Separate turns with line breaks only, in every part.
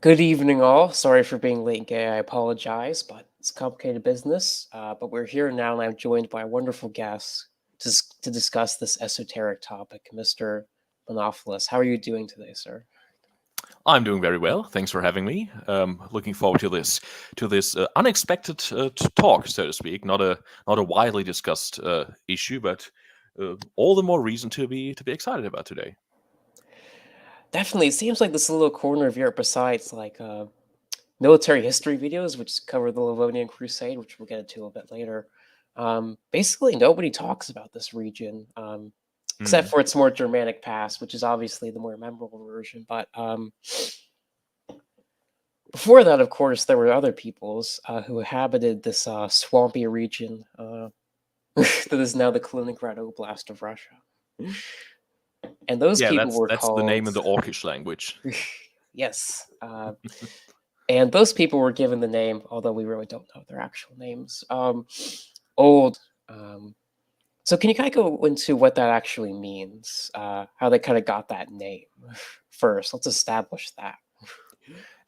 Good evening, all. Sorry for being late, gay. I apologize, but it's complicated business. But we're here now, and I'm joined by a wonderful guest to discuss this esoteric topic, Mr. Monophthalmos. How are you doing today, sir?
I'm doing very well. Thanks for having me. Looking forward to this unexpected talk, so to speak. Not a widely discussed issue, but all the more reason to be excited about today.
Definitely, it seems like this little corner of Europe, besides like military history videos, which cover the Livonian Crusade, which we'll get into a little bit later. Basically, nobody talks about this region, except
Mm.
for its more Germanic past, which is obviously the more memorable version. But before that, of course, there were other peoples who inhabited this swampy region that is now the Kaliningrad Oblast of Russia. And those
Yeah,
people were
that's the name
called,
in the Orcish language.
yes, and those people were given the name, although we really don't know their actual names, Old. Um, so can you kind of go into what that actually means? How they kind of got that name first? Let's establish that.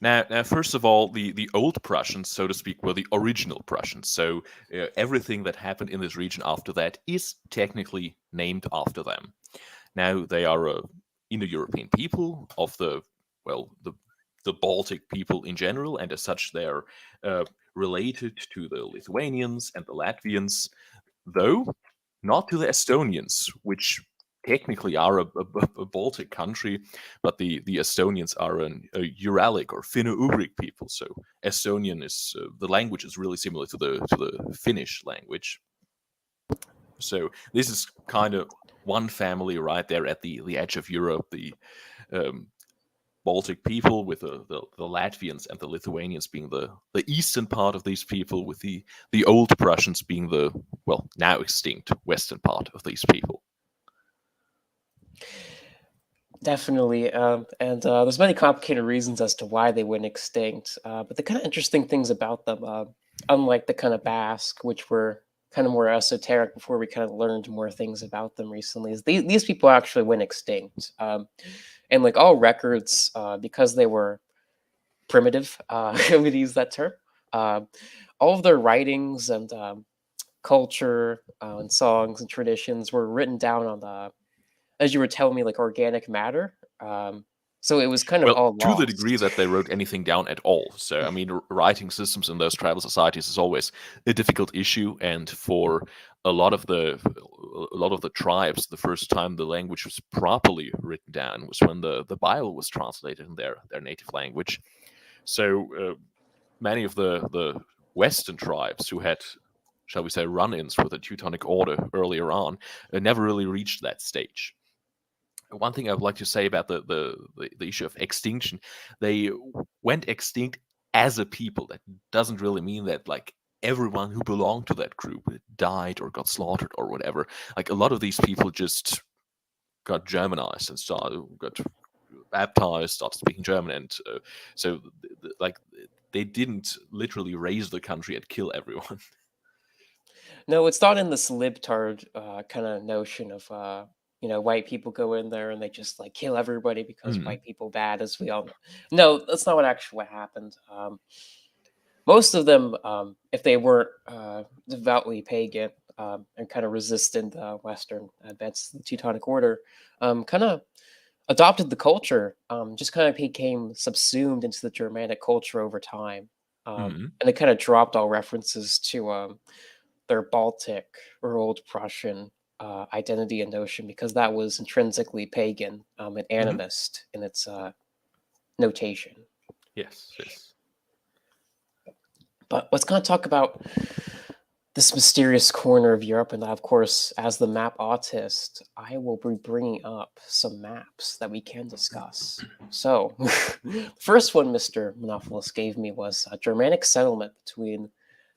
Now, first of all, the Old Prussians, so to speak, were the original Prussians. So everything that happened in this region after that is technically named after them. Now they are Indo-European people of the Baltic people in general, and as such they are related to the Lithuanians and the Latvians, though not to the Estonians, which technically are a Baltic country, but the Estonians are a Uralic or Finno-Ugric people. So Estonian is the language is really similar to the Finnish language. So this is kind of one family right there at the edge of Europe. The um, Baltic people, with the Latvians and the Lithuanians being the eastern part of these people, with the Old Prussians being the now extinct western part of these people.
Definitely, and there's many complicated reasons as to why they went extinct. But the kind of interesting things about them, unlike the kind of Basque, which were kind of more esoteric before we kind of learned more things about them recently, is these people actually went extinct. And like all records, because they were primitive, I'm going to use that term. Uh, all of their writings and culture and songs and traditions were written down on the, as you were telling me, like organic matter. So it was kind of
Well,
all
to the degree
lost.
that they wrote anything down at all. So, I mean, writing systems in those tribal societies is always a difficult issue, and for a lot of the tribes, the first time the language was properly written down was when the Bible was translated in their native language. So, many of the Western tribes who had, shall we say, run-ins with the Teutonic Order earlier on never really reached that stage. One thing I would like to say about the issue of extinction, they went extinct as a people. That doesn't really mean that like everyone who belonged to that group died or got slaughtered or whatever. Like a lot of these people just got Germanized and got baptized, started speaking German, and so like they didn't literally raise the country and kill everyone.
No, it's not in this libtard kind of notion of white people go in there and they just like kill everybody because
Mm.
white people bad, as we all know. No, that's not what actually happened. Most of them, if they weren't devoutly pagan and kind of resistant Western advance the Teutonic Order, kind of adopted the culture, just kind of became subsumed into the Germanic culture over time.
Mm.
And it kind of dropped all references to their Baltic or Old Prussian identity and notion because that was intrinsically pagan and
Hmm.
animist in its notation.
Yes, yes.
But let's kind of talk about this mysterious corner of Europe. And of course, as the map autist, I will be bringing up some maps that we can discuss. So, the first one Mr. Monopoulos gave me was a Germanic settlement between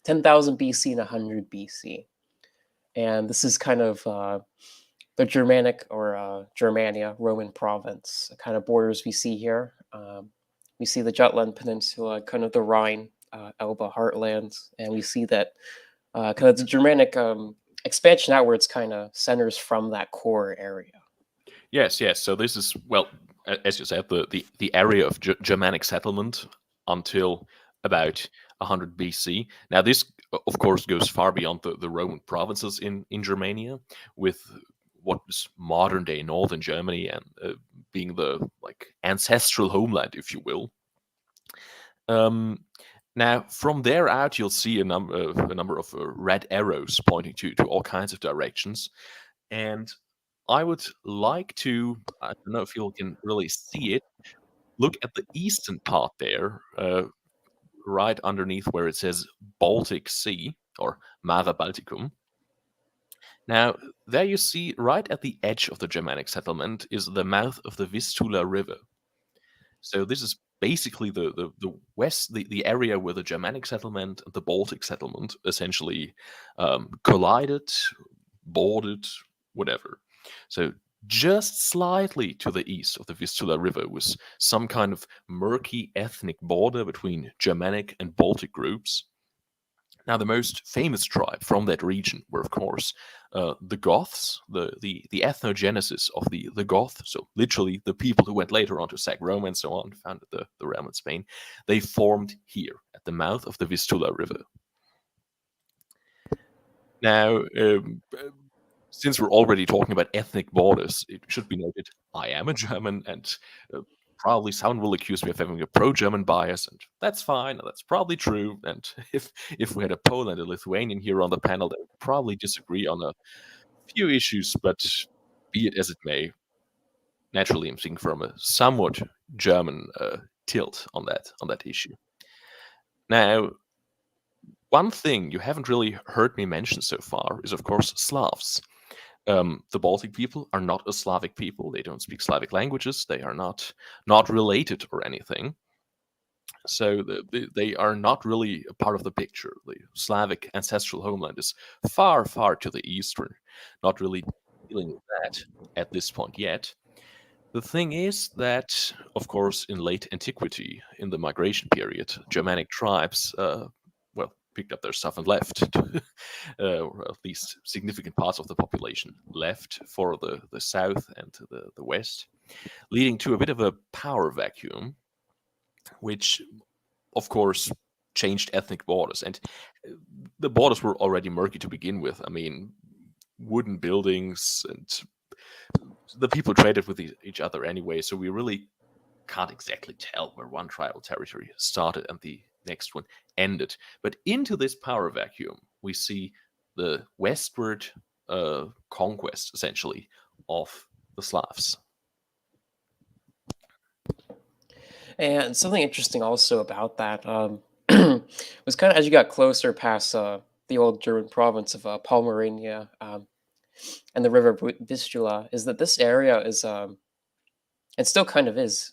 10,000 BC and 100 BC. And this is kind of the Germanic or Germania, Roman province, the kind of borders we see here. We see the Jutland Peninsula, kind of the Rhine, Elba heartland, and we see that kind of the Germanic expansion outwards kind of centers from that core area.
Yes, yes. So this is, well, as you said, the area of Germanic settlement until about 100 BC. Now, this, of course, goes far beyond the Roman provinces in Germania, with what is modern day northern Germany and being the ancestral homeland, if you will. Now, from there out, you'll see a number of red arrows pointing to all kinds of directions, and I would like to, I don't know if you can really see it, look at the eastern part there, right underneath where it says Baltic Sea or Mare Balticum. Now, there you see, right at the edge of the Germanic settlement is the mouth of the Vistula River. So this is basically the west, the area where the Germanic settlement and the Baltic settlement essentially collided, bordered, whatever. So just slightly to the east of the Vistula River was some kind of murky ethnic border between Germanic and Baltic groups. Now, the most famous tribe from that region were, of course, the Goths, the ethnogenesis of the Goth, so literally the people who went later on to sack Rome and so on, founded the realm in Spain. They formed here at the mouth of the Vistula River. Now, since we're already talking about ethnic borders, it should be noted I am a German, and probably someone will accuse me of having a pro-German bias, and that's fine. That's probably true. And if we had a Pole and a Lithuanian here on the panel, they would probably disagree on a few issues. But be it as it may, naturally, I'm thinking from a somewhat German tilt on that issue. Now, one thing you haven't really heard me mention so far is, of course, Slavs. The Baltic people are not a Slavic people. They don't speak Slavic languages. They are not related or anything. So they are not really a part of the picture. The Slavic ancestral homeland is far, far to the east. We're not really dealing with that at this point yet. The thing is that, of course, in late antiquity, in the migration period, Germanic tribes, picked up their stuff and left. Or at least significant parts of the population left for the south and the west, leading to a bit of a power vacuum, which, of course, changed ethnic borders. And the borders were already murky to begin with. I mean, wooden buildings, and the people traded with each other anyway, so we really can't exactly tell where one tribal territory started and the next one ended. But into this power vacuum, we see the westward conquest, essentially, of the Slavs.
And something interesting also about that was kind of as you got closer past the old German province of Pomerania and the river Vistula, is that this area is, and still kind of is,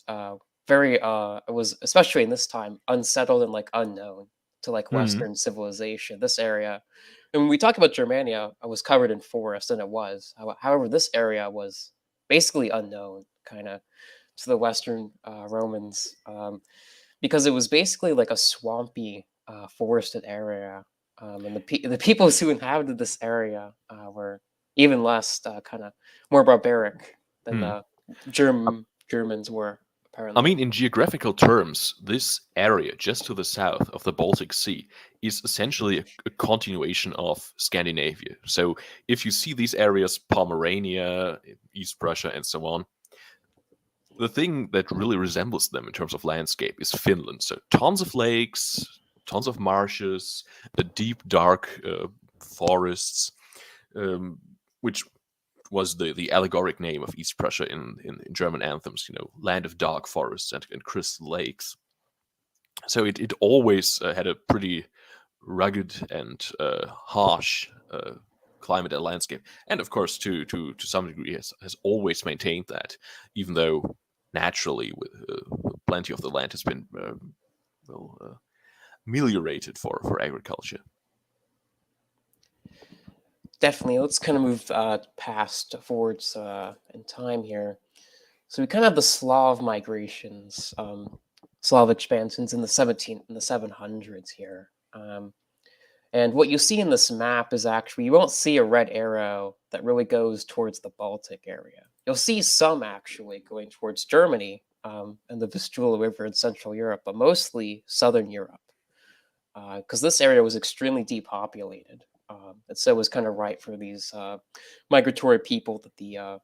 very, it was, especially in this time, unsettled and unknown to Western civilization. This area, and when we talk about Germania, it was covered in forest, and it was. However, this area was basically unknown, kind of, to the Western Romans, because it was basically like a swampy, forested area, and the peoples who inhabited this area were even less kind of more barbaric than the Germans were. Apparently.
I mean, in geographical terms, this area just to the south of the Baltic Sea is essentially a continuation of Scandinavia. So if you see these areas, Pomerania, East Prussia, and so on, the thing that really resembles them in terms of landscape is Finland. So tons of lakes, tons of marshes, deep, dark forests, which was the allegoric name of East Prussia in German anthems, land of dark forests and crystal lakes. So it always had a pretty rugged and harsh climate and landscape. And of course, to some degree, has always maintained that, even though naturally, plenty of the land has been ameliorated for agriculture.
Definitely. Let's kind of move forwards in time here. So we kind of have the Slav migrations, Slav expansions in the 17th and the 700s here. And what you see in this map is actually, you won't see a red arrow that really goes towards the Baltic area. You'll see some actually going towards Germany and the Vistula River in Central Europe, but mostly Southern Europe, because this area was extremely depopulated. And so it was kind of right for these migratory people that the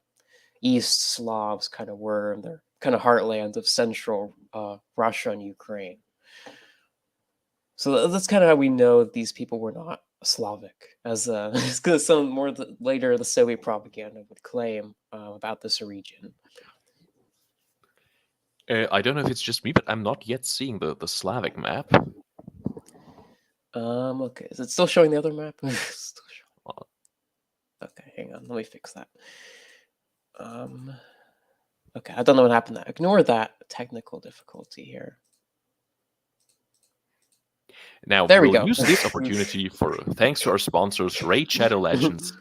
East Slavs kind of were in their kind of heartland of Central Russia and Ukraine. So that's kind of how we know these people were not Slavic, as because some more later the Soviet propaganda would claim about this region.
I don't know if it's just me, but I'm not yet seeing the Slavic map.
Okay, is it still showing the other map? Still showing. Okay, hang on, let me fix that. Okay, I don't know what happened there. Ignore that technical difficulty here.
Now,
there we
we'll
go.
use this opportunity for thanks to our sponsors, Raid Shadow Legends.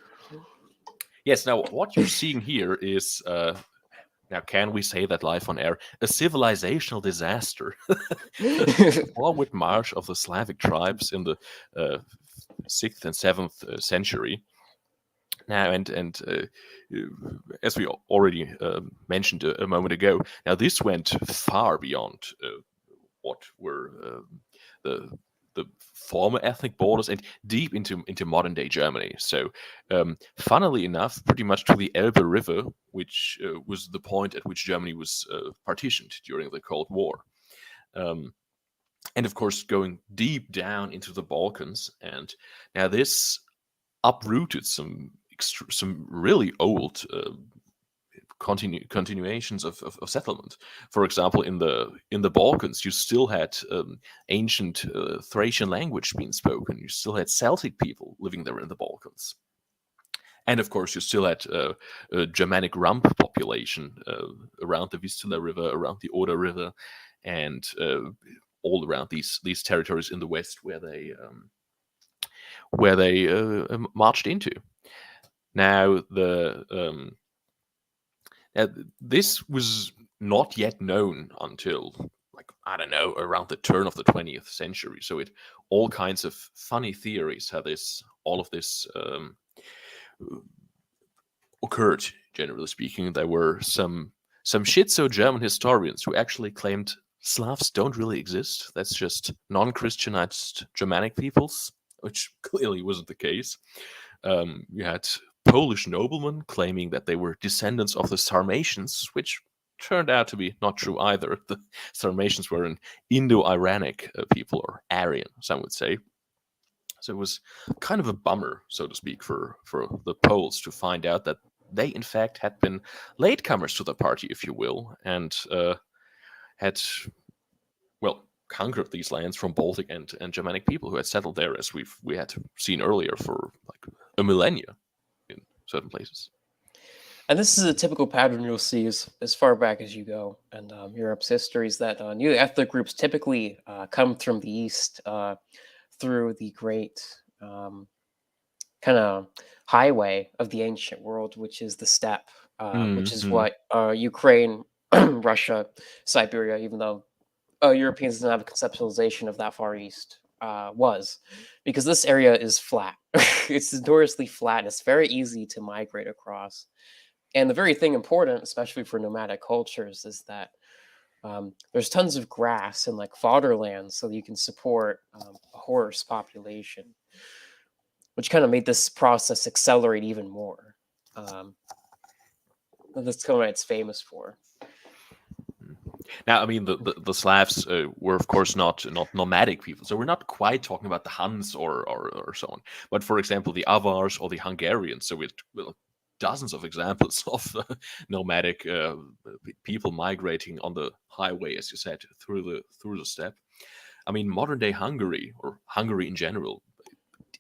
Yes, now what you're seeing here is, now can we say that live on air, a civilizational disaster. The forward march of the Slavic tribes in the 6th and 7th century. Now, and as we already mentioned a moment ago, now this went far beyond what were the former ethnic borders and deep into modern day Germany. So, funnily enough, pretty much to the Elbe River, which was the point at which Germany was partitioned during the Cold War. And of course, going deep down into the Balkans. And now this uprooted some really old continuations of settlement. For example, in the Balkans, you still had ancient Thracian language being spoken. You still had Celtic people living there in the Balkans. And of course, you still had a Germanic rump population around the Vistula River, around the Oder River, and all around these territories in the west where they marched into. Now, this was not yet known until, like, I don't know, around the turn of the 20th century. So all kinds of funny theories how all of this occurred. Generally speaking, there were some schizo German historians who actually claimed Slavs don't really exist. That's just non-Christianized Germanic peoples, which clearly wasn't the case. You had Polish noblemen claiming that they were descendants of the Sarmatians, which turned out to be not true either. The Sarmatians were an Indo-Iranic people, or Aryan, some would say. So it was kind of a bummer, so to speak, for the Poles to find out that they, in fact, had been latecomers to the party, if you will, and had, well, conquered these lands from Baltic and Germanic people who had settled there, as we had seen earlier, for like a millennia in certain places.
And this is a typical pattern you'll see as far back as you go in Europe's history, is that new ethnic groups typically come from the east through the great kind of highway of the ancient world, which is the steppe, which is what Ukraine, Russia, Siberia, even though Europeans didn't have a conceptualization of that far east, was, because this area is flat. It's notoriously flat, and it's very easy to migrate across. And the very thing important, especially for nomadic cultures, is that there's tons of grass and like fodderland, so that you can support a horse population, which kind of made this process accelerate even more. That's kind of what it's famous for.
Now, I mean, the Slavs were, of course, not nomadic people, so we're not quite talking about the Huns or so on. But for example, the Avars or the Hungarians, so with dozens of examples of nomadic people migrating on the highway, as you said, through the steppe. I mean, modern day Hungary, or Hungary in general,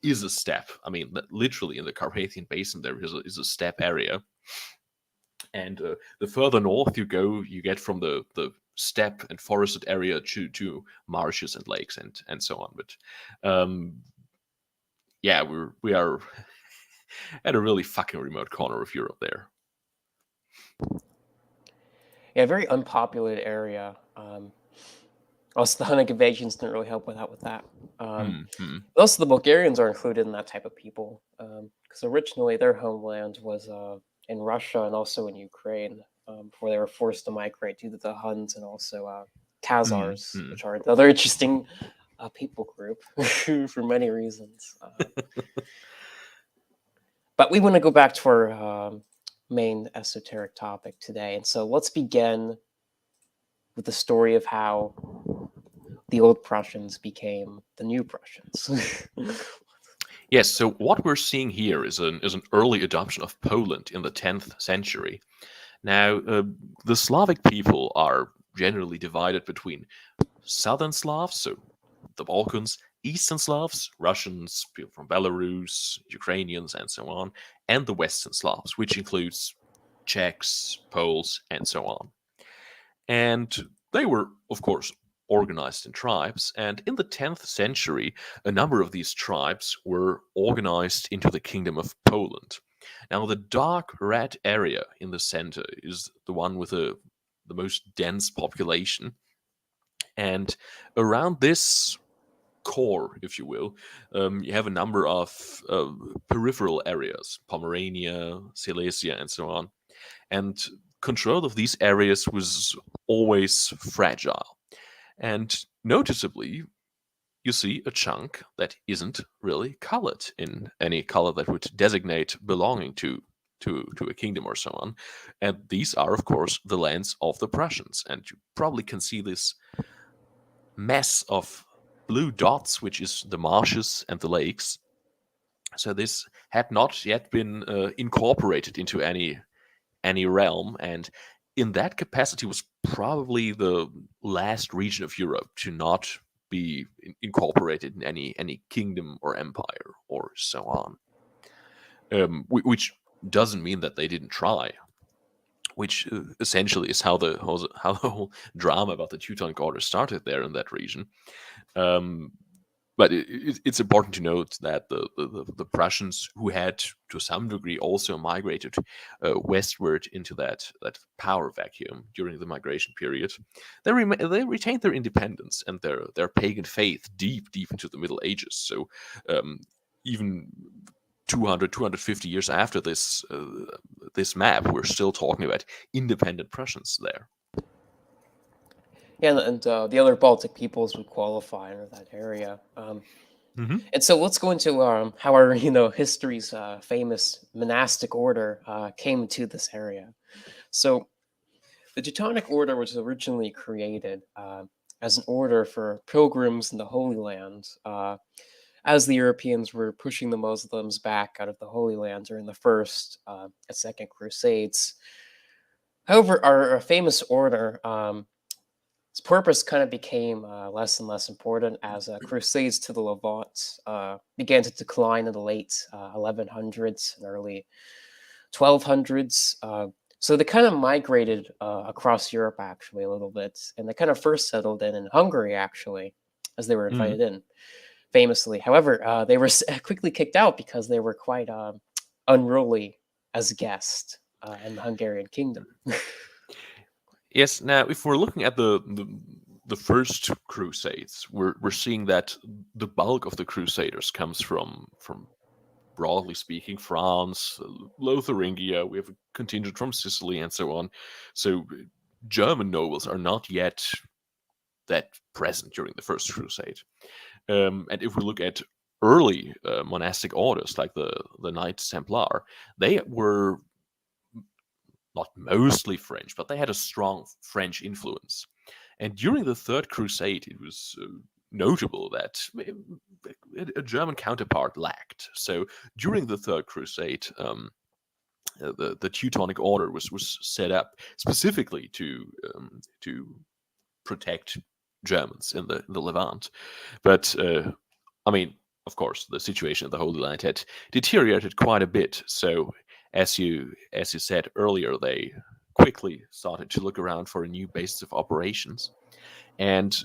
is a steppe. I mean, literally in the Carpathian Basin, there is a steppe area. And the further north you go, you get from the steppe and forested area to marshes and lakes and so on. But yeah, we are at a really fucking remote corner of Europe there.
Yeah, very unpopulated area. Also, the Hunnic invasions didn't really help with that. Also, the Bulgarians are included in that type of people, because originally their homeland was in Russia and also in Ukraine before they were forced to migrate due to the Huns and also Khazars, which are another interesting people group for many reasons. But we want to go back to our main esoteric topic today. And so let's begin with the story of how the Old Prussians became the New Prussians.
Yes, so what we're seeing here is an early adoption of Poland in the 10th century. Now, the Slavic people are generally divided between Southern Slavs, so the Balkans, Eastern Slavs, Russians, people from Belarus, Ukrainians, and so on, and the Western Slavs, which includes Czechs, Poles, and so on. And they were, of course, organized in tribes. And in the 10th century, a number of these tribes were organized into the Kingdom of Poland. Now, the dark red area in the center is the one with the most dense population. And around this core, if you will, you have a number of peripheral areas, Pomerania, Silesia, and so on. And control of these areas was always fragile. And noticeably, you see a chunk that isn't really colored in any color that would designate belonging to a kingdom or so on. And these are, of course, the lands of the Prussians. And you probably can see this mess of blue dots, which is the marshes and the lakes. So this had not yet been incorporated into any realm, and in that capacity was probably the last region of Europe to not be incorporated in any kingdom or empire or so on. Which doesn't mean that they didn't try. Which essentially is how the whole drama about the Teutonic Order started there in that region. But it's important to note that the Prussians, who had to some degree also migrated westward into that power vacuum during the migration period, they retained their independence and their pagan faith deep into the Middle Ages. So even 250 years after this map, we're still talking about independent Prussians there.
Yeah, and the other Baltic peoples would qualify under that area. And so let's go into how our history's famous monastic order came to this area. So the Teutonic Order was originally created as an order for pilgrims in the Holy Land, as the Europeans were pushing the Muslims back out of the Holy Land during the First and Second Crusades. However, our famous order, its purpose kind of became less and less important as Crusades to the Levant began to decline in the late 1100s and early 1200s. So they kind of migrated across Europe, actually, a little bit. And they kind of first settled in Hungary, actually, as they were invited in, famously. However, they were quickly kicked out because they were quite unruly as guests in the Hungarian kingdom.
Yes. Now, if we're looking at the first Crusades, we're seeing that the bulk of the Crusaders comes from broadly speaking, France, Lotharingia. We have a contingent from Sicily, and so on. So German nobles are not yet that present during the First Crusade. And if we look at early monastic orders like the Knights Templar, they were not mostly French, but they had a strong French influence. And during the Third Crusade, it was notable that a German counterpart lacked. So during the Third Crusade, the Teutonic Order was set up specifically to protect Germans in the Levant. But I mean, of course, the situation in the Holy Land had deteriorated quite a bit. So as you said earlier, they quickly started to look around for a new basis of operations, and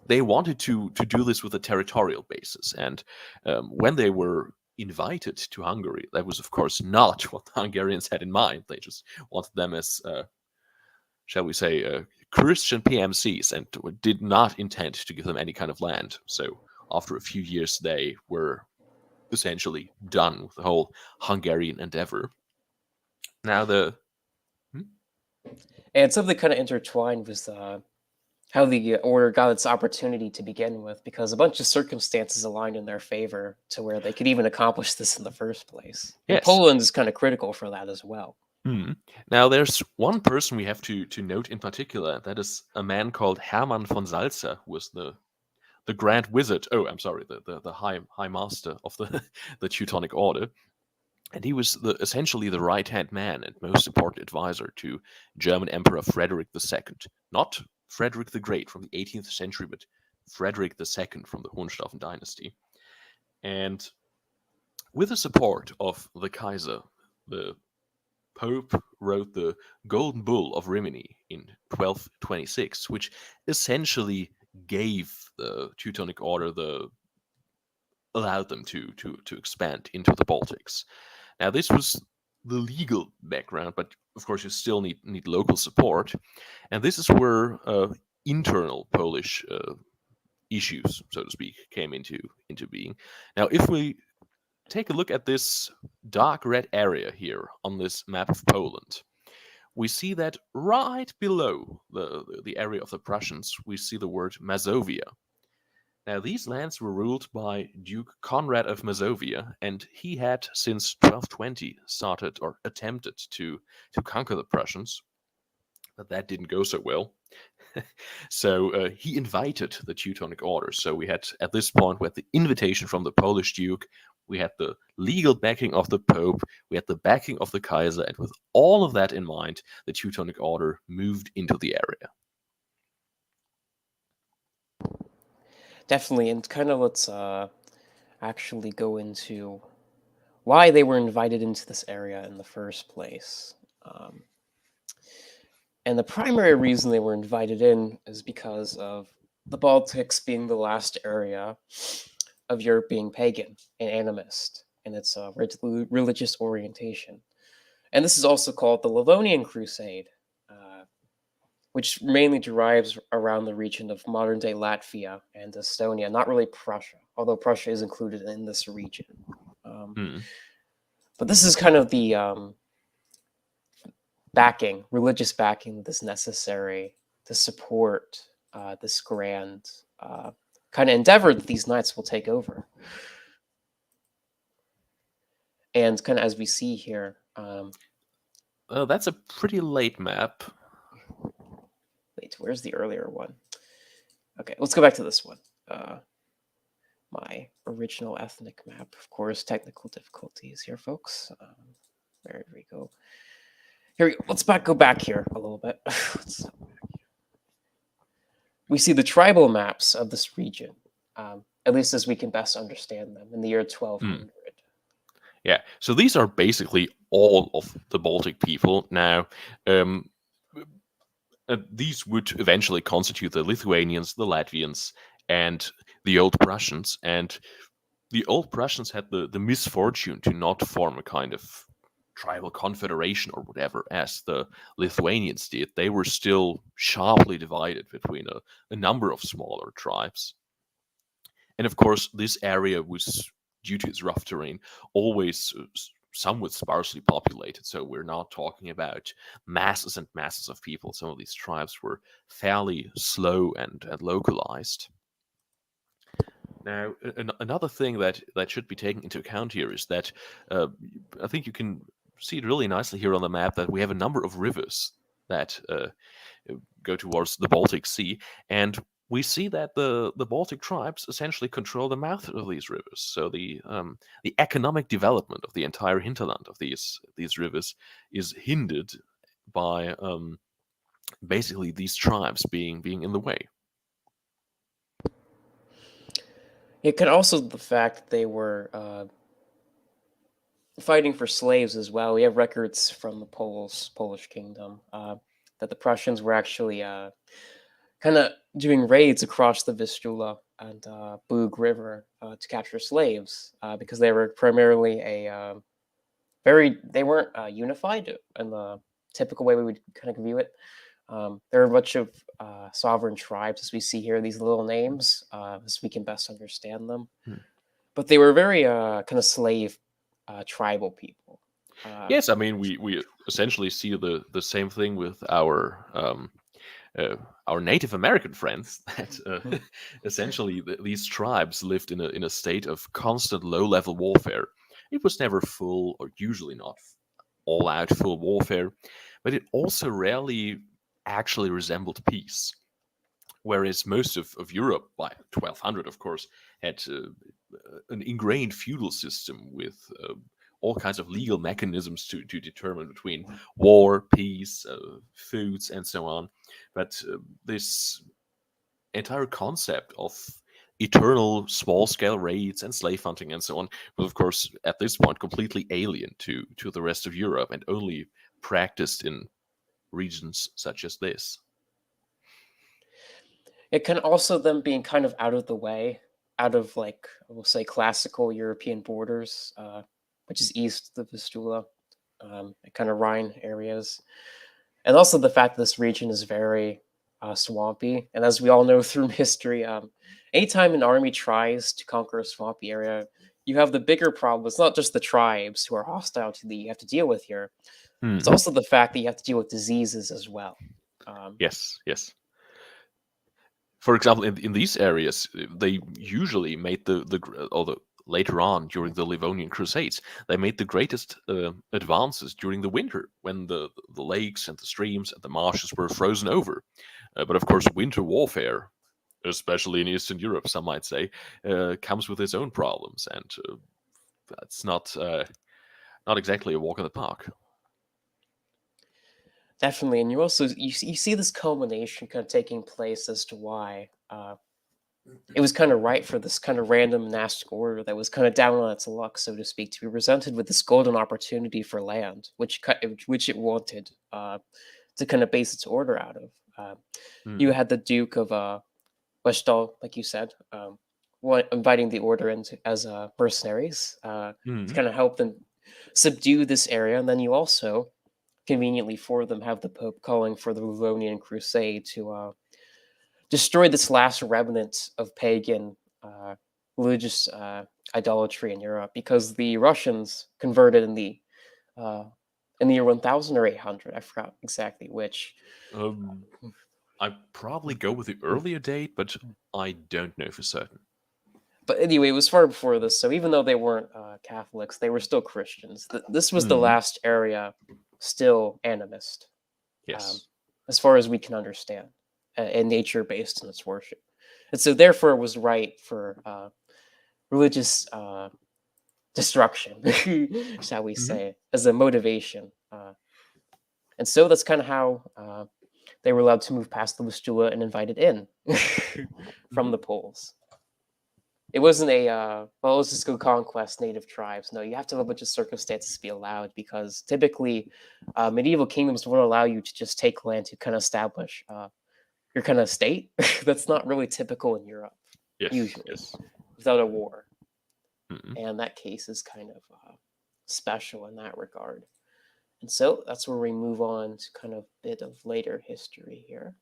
they wanted to do this with a territorial basis. And when they were invited to Hungary, that was of course not what the Hungarians had in mind. They just wanted them as shall we say Christian PMCs, and did not intend to give them any kind of land. So after a few years, they were essentially done with the whole Hungarian endeavor. Now the
And something kind of intertwined with how the order got its opportunity to begin with, because a bunch of circumstances aligned in their favor to where they could even accomplish this in the first place. And
yes.
Poland is kind of critical for that as well.
Now there's one person we have to note in particular. That is a man called Hermann von Salza, who was the Grand Wizard. Oh, I'm sorry, the High Master of the the Teutonic Order. And he was essentially the right-hand man and most important advisor to German Emperor Frederick II. Not Frederick the Great from the 18th century, but Frederick II from the Hohenstaufen dynasty. And with the support of the Kaiser, the Pope wrote the Golden Bull of Rimini in 1226, which essentially gave the Teutonic Order allowed them to expand into the Baltics. Now, this was the legal background, but of course, you still need local support, and this is where internal Polish issues, so to speak, came into being. Now, if we take a look at this dark red area here on this map of Poland, we see that right below the area of the Prussians, we see the word Mazovia. Now, these lands were ruled by Duke Conrad of Mazovia, and he had, since 1220, started or attempted to conquer the Prussians, but that didn't go so well. So he invited the Teutonic Order. So we had, at this point, we had the invitation from the Polish Duke, we had the legal backing of the Pope, we had the backing of the Kaiser, and with all of that in mind, the Teutonic Order moved into the area.
Definitely, and kind of let's actually go into why they were invited into this area in the first place. And the primary reason they were invited in is because of the Baltics being the last area of Europe being pagan and animist in its religious orientation. And this is also called the Livonian Crusade, which mainly derives around the region of modern-day Latvia and Estonia, not really Prussia, although Prussia is included in this region. But this is kind of the religious backing that is necessary to support this grand kind of endeavor that these knights will take over. And kind of as we see here,
that's a pretty late map.
wait, where's the earlier one? Okay, let's go back to this one. My original ethnic map, of course, technical difficulties here, folks. There we go. Here we go. Let's go back here a little bit. We see the tribal maps of this region, at least as we can best understand them, in the year 1200.
Yeah, so these are basically all of the Baltic people. Now, these would eventually constitute the Lithuanians, the Latvians, and the Old Prussians. And the Old Prussians had the misfortune to not form a kind of tribal confederation or whatever, as the Lithuanians did. They were still sharply divided between a number of smaller tribes. And of course, this area was, due to its rough terrain, always somewhat sparsely populated. So we're not talking about masses and masses of people. Some of these tribes were fairly slow and localized. Now, another thing that should be taken into account here is that I think you can see it really nicely here on the map that we have a number of rivers that go towards the Baltic Sea, and we see that the Baltic tribes essentially control the mouth of these rivers. So the economic development of the entire hinterland of these rivers is hindered by basically these tribes being in the way.
It could also the fact that they were fighting for slaves as well. We have records from the Polish kingdom that the Prussians were actually kind of doing raids across the Vistula and Bug River to capture slaves because they were primarily they weren't unified in the typical way we would kind of view it. There are a bunch of sovereign tribes, as we see here, these little names, as we can best understand them. But they were very kind of slave tribal people.
Yes, I mean we essentially see the same thing with our Native American friends that essentially these tribes lived in a state of constant low level warfare. It was never full, or usually not all out full warfare, but it also rarely actually resembled peace. Whereas most of Europe, by 1200, of course, had an ingrained feudal system with all kinds of legal mechanisms to determine between war, peace, foods, and so on. But this entire concept of eternal small scale raids and slave hunting and so on was, of course, at this point completely alien to the rest of Europe and only practiced in regions such as this.
It can also then being kind of out of the way, out of like we'll say classical European borders, which is east of the Vistula, kind of Rhine areas, and also the fact that this region is very swampy. And as we all know through history, anytime an army tries to conquer a swampy area, you have the bigger problem. It's not just the tribes who are hostile to the you have to deal with here. It's
Mhm.
also the fact that you have to deal with diseases as well.
Yes, yes. For example, in these areas, they usually made although later on during the Livonian Crusades, they made the greatest advances during the winter when the lakes and the streams and the marshes were frozen over. But of course, winter warfare, especially in Eastern Europe, some might say, comes with its own problems, and that's not exactly a walk in the park.
Definitely, and you see this culmination kind of taking place as to why it was kind of right for this kind of random monastic order that was kind of down on its luck, so to speak, to be presented with this golden opportunity for land, which it wanted to kind of base its order out of. You
Mhm.
had the Duke of Westall, like you said, inviting the order into as mercenaries to
Mhm.
kind of help them subdue this area, and then you also conveniently for them have the Pope calling for the Livonian Crusade to destroy this last remnant of pagan religious idolatry in Europe, because the Russians converted uh, in the year 1000 or 800. I forgot exactly which.
Um, I'd probably go with the earlier date, but I don't know for certain.
But anyway, it was far before this. So even though they weren't Catholics, they were still Christians. This was the
Mhm.
last area still animist, um,
Yes.
as far as we can understand, and nature based in its worship. And so therefore, it was right for religious destruction, shall we
Mhm.
say, as a motivation. And so that's kind of how they were allowed to move past the Vistula and invited in from
Mhm.
the Poles. It wasn't a well, let's just go conquest native tribes. No, you have to have a bunch of circumstances to be allowed, because typically medieval kingdoms won't allow you to just take land to kind of establish your kind of state. That's not really typical in Europe
Yes.
usually,
Yes.
without a war.
Mhm.
And that case is kind of special in that regard. And so that's where we move on to kind of a bit of later history here,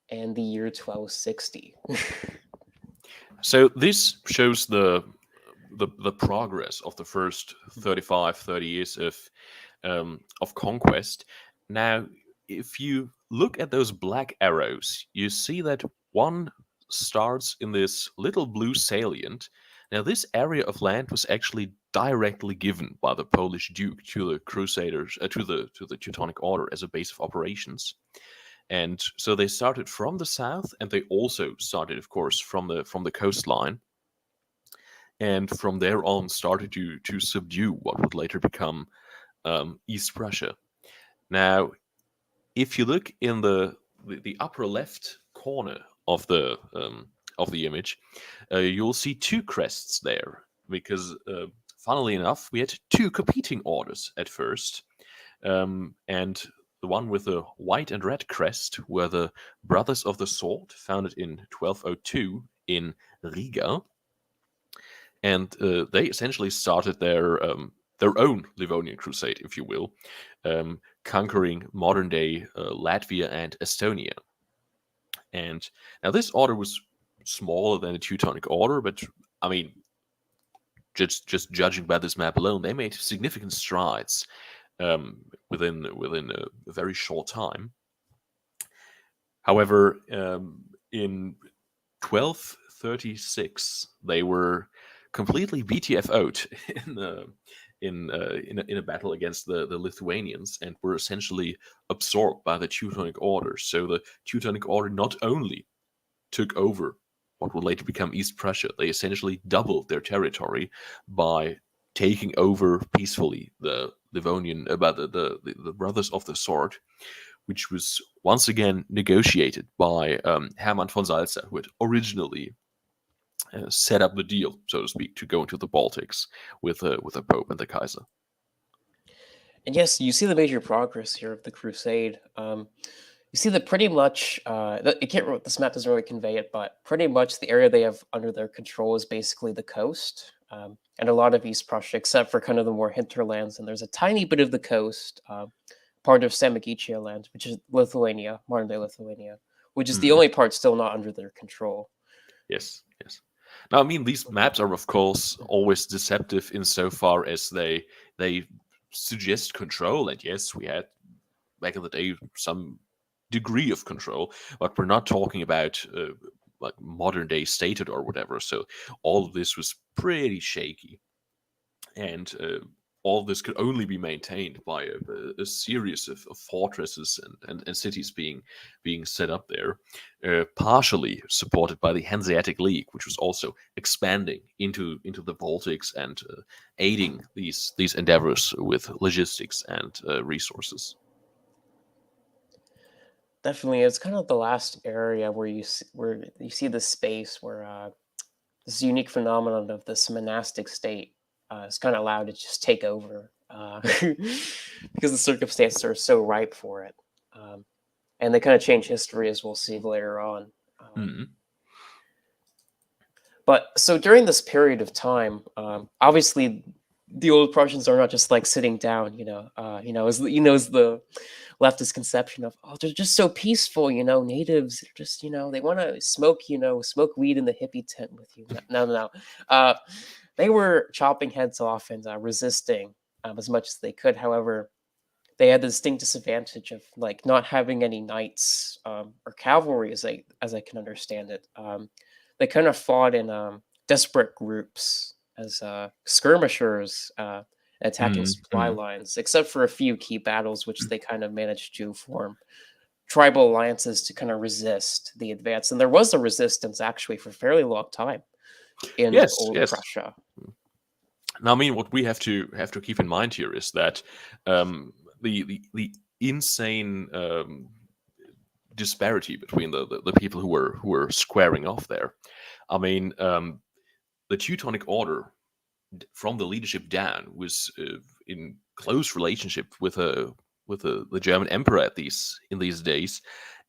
and the year 1260.
So this shows the progress of the first 35, 30 years of conquest. Now, if you look at those black arrows, you see that one starts in this little blue salient. Now, this area of land was actually directly given by the Polish Duke to the Crusaders, to the Teutonic Order as a base of operations. And so they started from the south, and they also started, of course, from the coastline, and from there on started to subdue what would later become East Prussia. Now, if you look in the upper left corner of the image, you'll see two crests there, because funnily enough, we had two competing orders at first, and the one with the white and red crest were the Brothers of the Sword, founded in 1202 in Riga, and they essentially started their own Livonian crusade, if you will, conquering modern day Latvia and Estonia. And now this order was smaller than the Teutonic Order, but I mean, just judging by this map alone, they made significant strides within a very short time. However, in 1236, they were completely BTFO'd in a battle against the Lithuanians, and were essentially absorbed by the Teutonic Order. So the Teutonic Order not only took over what would later become East Prussia, they essentially doubled their territory by taking over peacefully the Livonian, about the Brothers of the Sword, which was once again negotiated by Hermann von Salza, who had originally set up the deal, so to speak, to go into the Baltics with the Pope and the Kaiser.
And yes, you see the major progress here of the Crusade. You see that pretty much, this map doesn't really convey it, but pretty much the area they have under their control is basically the coast, and a lot of East Prussia, except for kind of the more hinterlands. And there's a tiny bit of the coast, part of Samogitia land, which is Lithuania, modern day Lithuania, which is the only part still not under their control.
Yes, yes. Now, I mean, these maps are, of course, always deceptive insofar as they suggest control. And yes, we had back in the day some degree of control, but we're not talking about like modern day stated or whatever. So all of this was pretty shaky, and all this could only be maintained by a series of fortresses and cities being set up there, partially supported by the Hanseatic League, which was also expanding into the Baltics and aiding these endeavors with logistics and resources.
Definitely, it's kind of the last area where where you see the space where this unique phenomenon of this monastic state is kind of allowed to just take over because the circumstances are so ripe for it, and they kind of change history, as we'll see later on. But so during this period of time, obviously the Old Prussians are not just like sitting down, as the leftist conception of, oh, they're just so peaceful, natives are just, they want to smoke, smoke weed in the hippie tent with you. No. They were chopping heads off and resisting as much as they could. However, they had the distinct disadvantage of like not having any knights or cavalry, as I can understand it. They kind of fought in desperate groups as skirmishers, attacking supply lines, except for a few key battles, which they kind of managed to form tribal alliances to kind of resist the advance. And there was a resistance actually for a fairly long time in Old Prussia.
Now, I mean, what we have to keep in mind here is that the insane disparity between the people who were squaring off there. I mean, the Teutonic Order, from the leadership down, was in close relationship with the German Emperor in these days,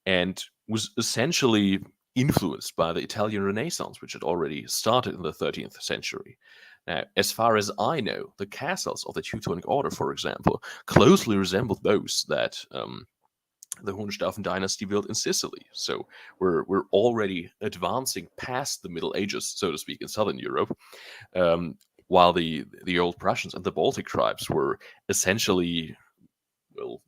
and was essentially influenced by the Italian Renaissance, which had already started in the 13th century. Now, as far as I know, the castles of the Teutonic Order, for example, closely resembled those that the Hohenstaufen dynasty built in Sicily. So we're already advancing past the Middle Ages, so to speak, in Southern Europe, while the Old Prussians and the Baltic tribes were essentially, well,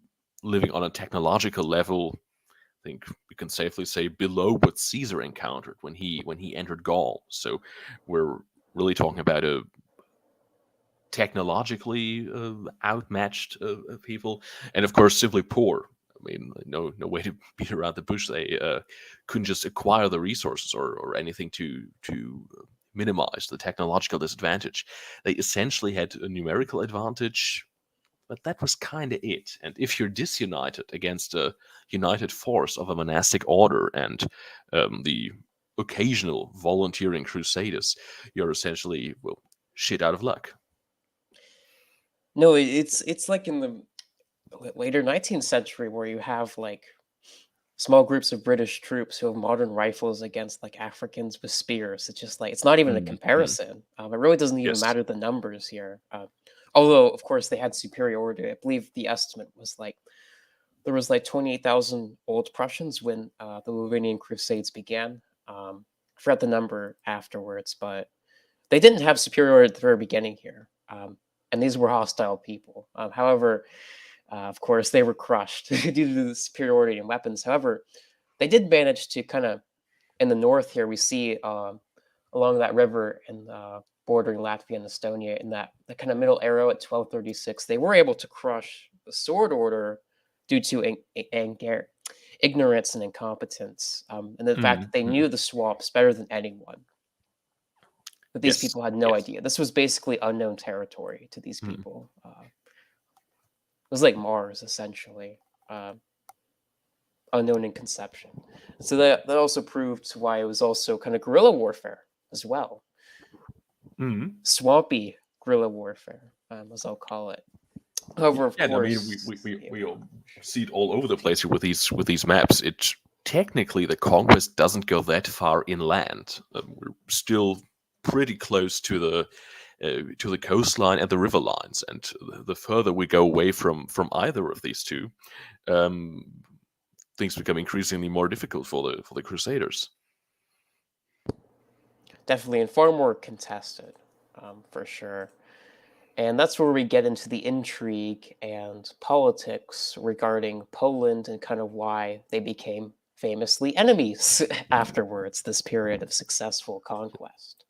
living on a technological level. I think we can safely say below what Caesar encountered when he entered Gaul. So we're really talking about a technologically outmatched people, and of course simply poor. I mean, no way to beat around the bush. They couldn't just acquire the resources or anything to minimize the technological disadvantage. They essentially had a numerical advantage, but that was kind of it. And if you're disunited against a united force of a monastic order and the occasional volunteering crusaders, you're essentially, well, shit out of luck.
No, it's like in the later 19th century where you have like small groups of British troops who have modern rifles against like Africans with spears. It's just like it's not even a comparison. It really doesn't even matter the numbers here. Although, of course, they had superiority. I believe the estimate was like there was like 28,000 Old Prussians when the Livonian Crusades began. I forgot the number afterwards, but they didn't have superiority at the very beginning here, and these were hostile people. However, of course, they were crushed due to the superiority in weapons. However, they did manage to kind of, in the north here, we see along that river and bordering Latvia and Estonia, in that the kind of middle arrow at 1236, they were able to crush the sword order due to ignorance and incompetence, and the fact that they knew the swamps better than anyone. But these
Yes,
people had no
yes.
idea. This was basically unknown territory to these people. It was like Mars, essentially, unknown in conception. So that also proved why it was also kind of guerrilla warfare as well. Swampy guerrilla warfare, as I'll call it. However, of
Yeah, I mean,
course,
we all see it all over the place here with these maps. It technically, the conquest doesn't go that far inland. We're still pretty close to the coastline and the river lines, and the further we go away from either of these two, things become increasingly more difficult for the Crusaders.
definitely, and far more contested, for sure. And that's where we get into the intrigue and politics regarding Poland and kind of why they became famously enemies afterwards, this period of successful conquest.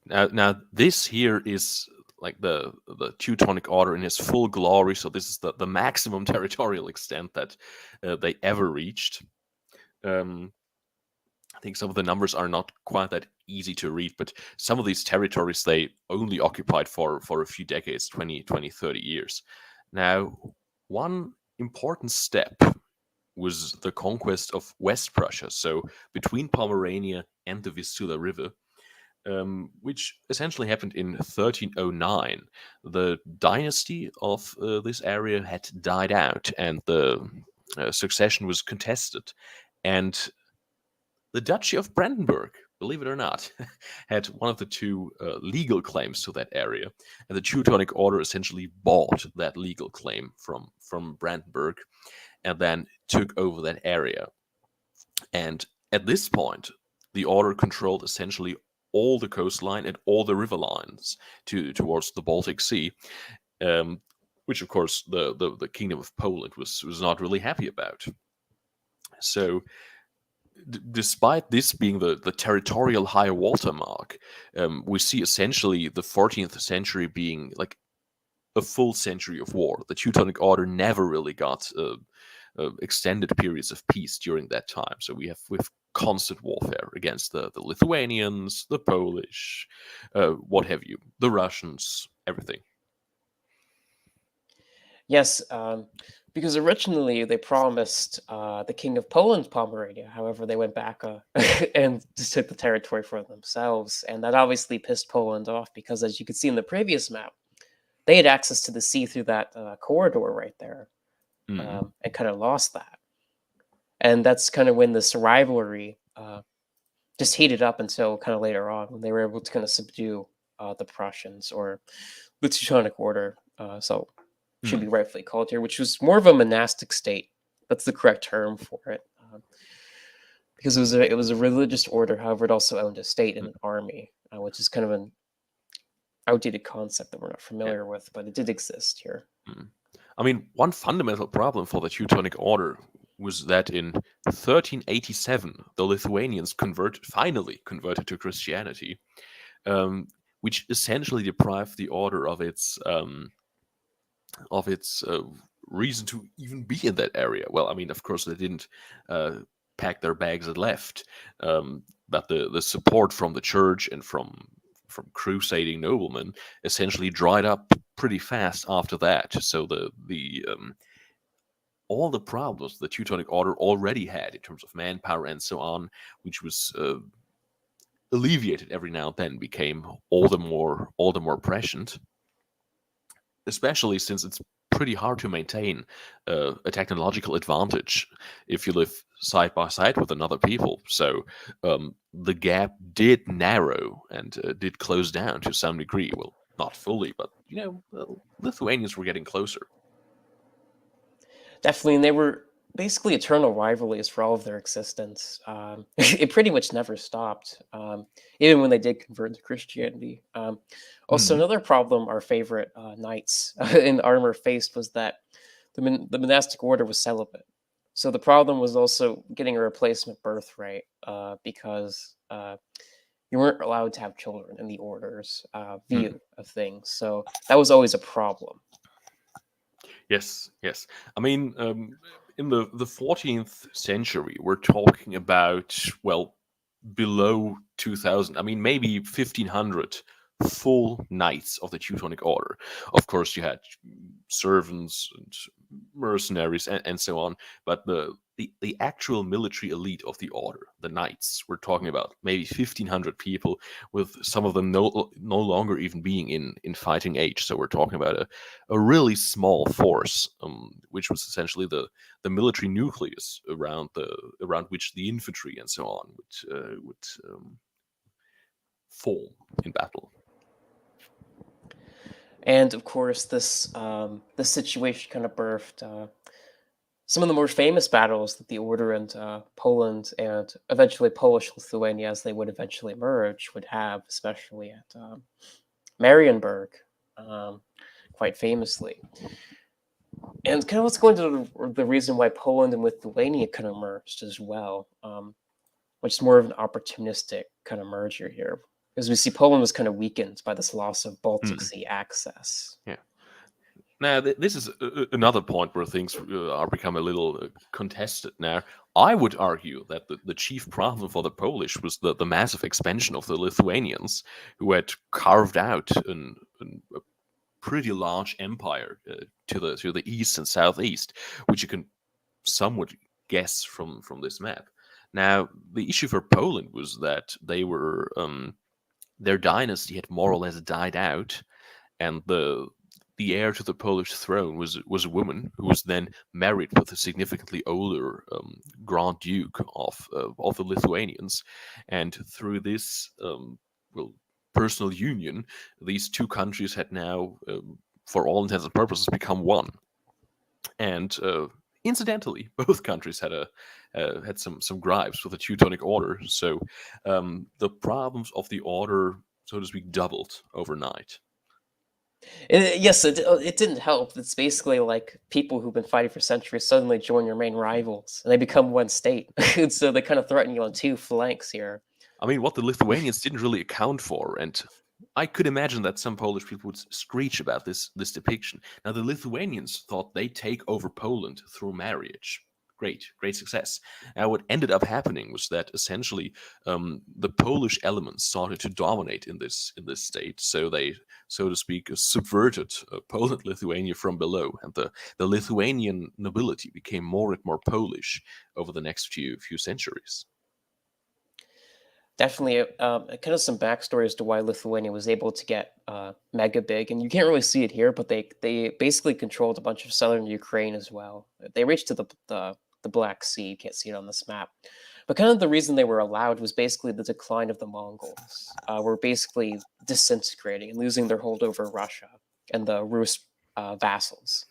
Now this here is like the Teutonic Order in its full glory. So this is the maximum territorial extent that they ever reached. I think some of the numbers are not quite that easy to read, but some of these territories they only occupied for a few decades, 20, 30 years. Now, one important step was the conquest of West Prussia, so between Pomerania and the Vistula River, which essentially happened in 1309. The dynasty of this area had died out, and the succession was contested. And the Duchy of Brandenburg, believe it or not, had one of the two legal claims to that area, and the Teutonic Order essentially bought that legal claim from Brandenburg, and then took over that area. And at this point, the Order controlled essentially all the coastline and all the river lines towards the Baltic Sea, which of course the Kingdom of Poland was not really happy about. So despite this being the territorial high water mark, we see essentially the 14th century being like a full century of war. The Teutonic Order never really got extended periods of peace during that time. So we have constant warfare against the Lithuanians, the Polish, what have you, the Russians, everything.
Yes, because originally they promised the King of Poland Pomerania. However, they went back and just took the territory for themselves. And that obviously pissed Poland off because, as you could see in the previous map, they had access to the sea through that corridor right there, and kind of lost that. And that's kind of when this rivalry just heated up until kind of later on when they were able to kind of subdue the Prussians, or the Teutonic Order. So should be rightfully called here, which was more of a monastic state. That's the correct term for it, because it was a religious order. However, it also owned a state and an army, which is kind of an outdated concept that we're not familiar with, but it did exist here.
I mean, one fundamental problem for the Teutonic Order was that in 1387 the Lithuanians finally converted to Christianity, which essentially deprived the order of its reason to even be in that area. Well, I mean, of course, they didn't pack their bags and left, but the support from the church and from crusading noblemen essentially dried up pretty fast after that. So all the problems the Teutonic Order already had in terms of manpower and so on, which was alleviated every now and then, became all the more prescient. Especially since it's pretty hard to maintain a technological advantage if you live side by side with another people. So the gap did narrow and did close down to some degree. Well, not fully, but Lithuanians were getting closer.
Definitely, and they were basically eternal rivalries for all of their existence. It pretty much never stopped, even when they did convert to Christianity. Also,
Mhm.
another problem our favorite knights in armor faced was that the monastic order was celibate. So the problem was also getting a replacement birthright, because you weren't allowed to have children in the order's
Mm.
view of things. So that was always a problem.
Yes, yes. I mean, in the 14th century, we're talking about, well, below 2000. I mean, maybe 1500 full knights of the Teutonic Order. Of course, you had servants and mercenaries and so on, but the actual military elite of the order, the knights, we're talking about maybe 1500 people, with some of them no longer even being in fighting age. So we're talking about a really small force, which was essentially the military nucleus around which the infantry and so on would fall in battle.
And of course, this situation kind of birthed some of the more famous battles that the order and Poland and eventually Polish Lithuania, as they would eventually merge, would have, especially at Marienburg, um, quite famously. And kind of let's go into the reason why Poland and Lithuania kind of merged as well, which is more of an opportunistic kind of merger here, because we see Poland was kind of weakened by this loss of Baltic
Mm,
Sea access.
yeah. Now, this is another point where things are become a little contested. Now, I would argue that the chief problem for the Polish was the massive expansion of the Lithuanians, who had carved out a pretty large empire to the east and southeast, which you can somewhat guess from this map. Now, the issue for Poland was that they were their dynasty had more or less died out, and the heir to the Polish throne was a woman who was then married with a significantly older Grand Duke of the Lithuanians, and through this well personal union, these two countries had now, for all intents and purposes, become one. And incidentally, both countries had some gripes with the Teutonic Order, so the problems of the order, so to speak, doubled overnight.
Yes, it didn't help. It's basically like people who've been fighting for centuries suddenly join your main rivals, and they become one state. And so they kind of threaten you on two flanks here.
I mean, what the Lithuanians didn't really account for, and I could imagine that some Polish people would screech about this depiction. Now, the Lithuanians thought they'd take over Poland through marriage. Great, great success. Now, what ended up happening was that essentially the Polish elements started to dominate in this state. So they, so to speak, subverted Poland, Lithuania from below, and the Lithuanian nobility became more and more Polish over the next few centuries.
Definitely, kind of some backstory as to why Lithuania was able to get mega big, and you can't really see it here, but they basically controlled a bunch of southern Ukraine as well. They reached to the Black Sea. You can't see it on this map, but kind of the reason they were allowed was basically the decline of the Mongols. Were basically disintegrating and losing their hold over Russia and the Rus vassals.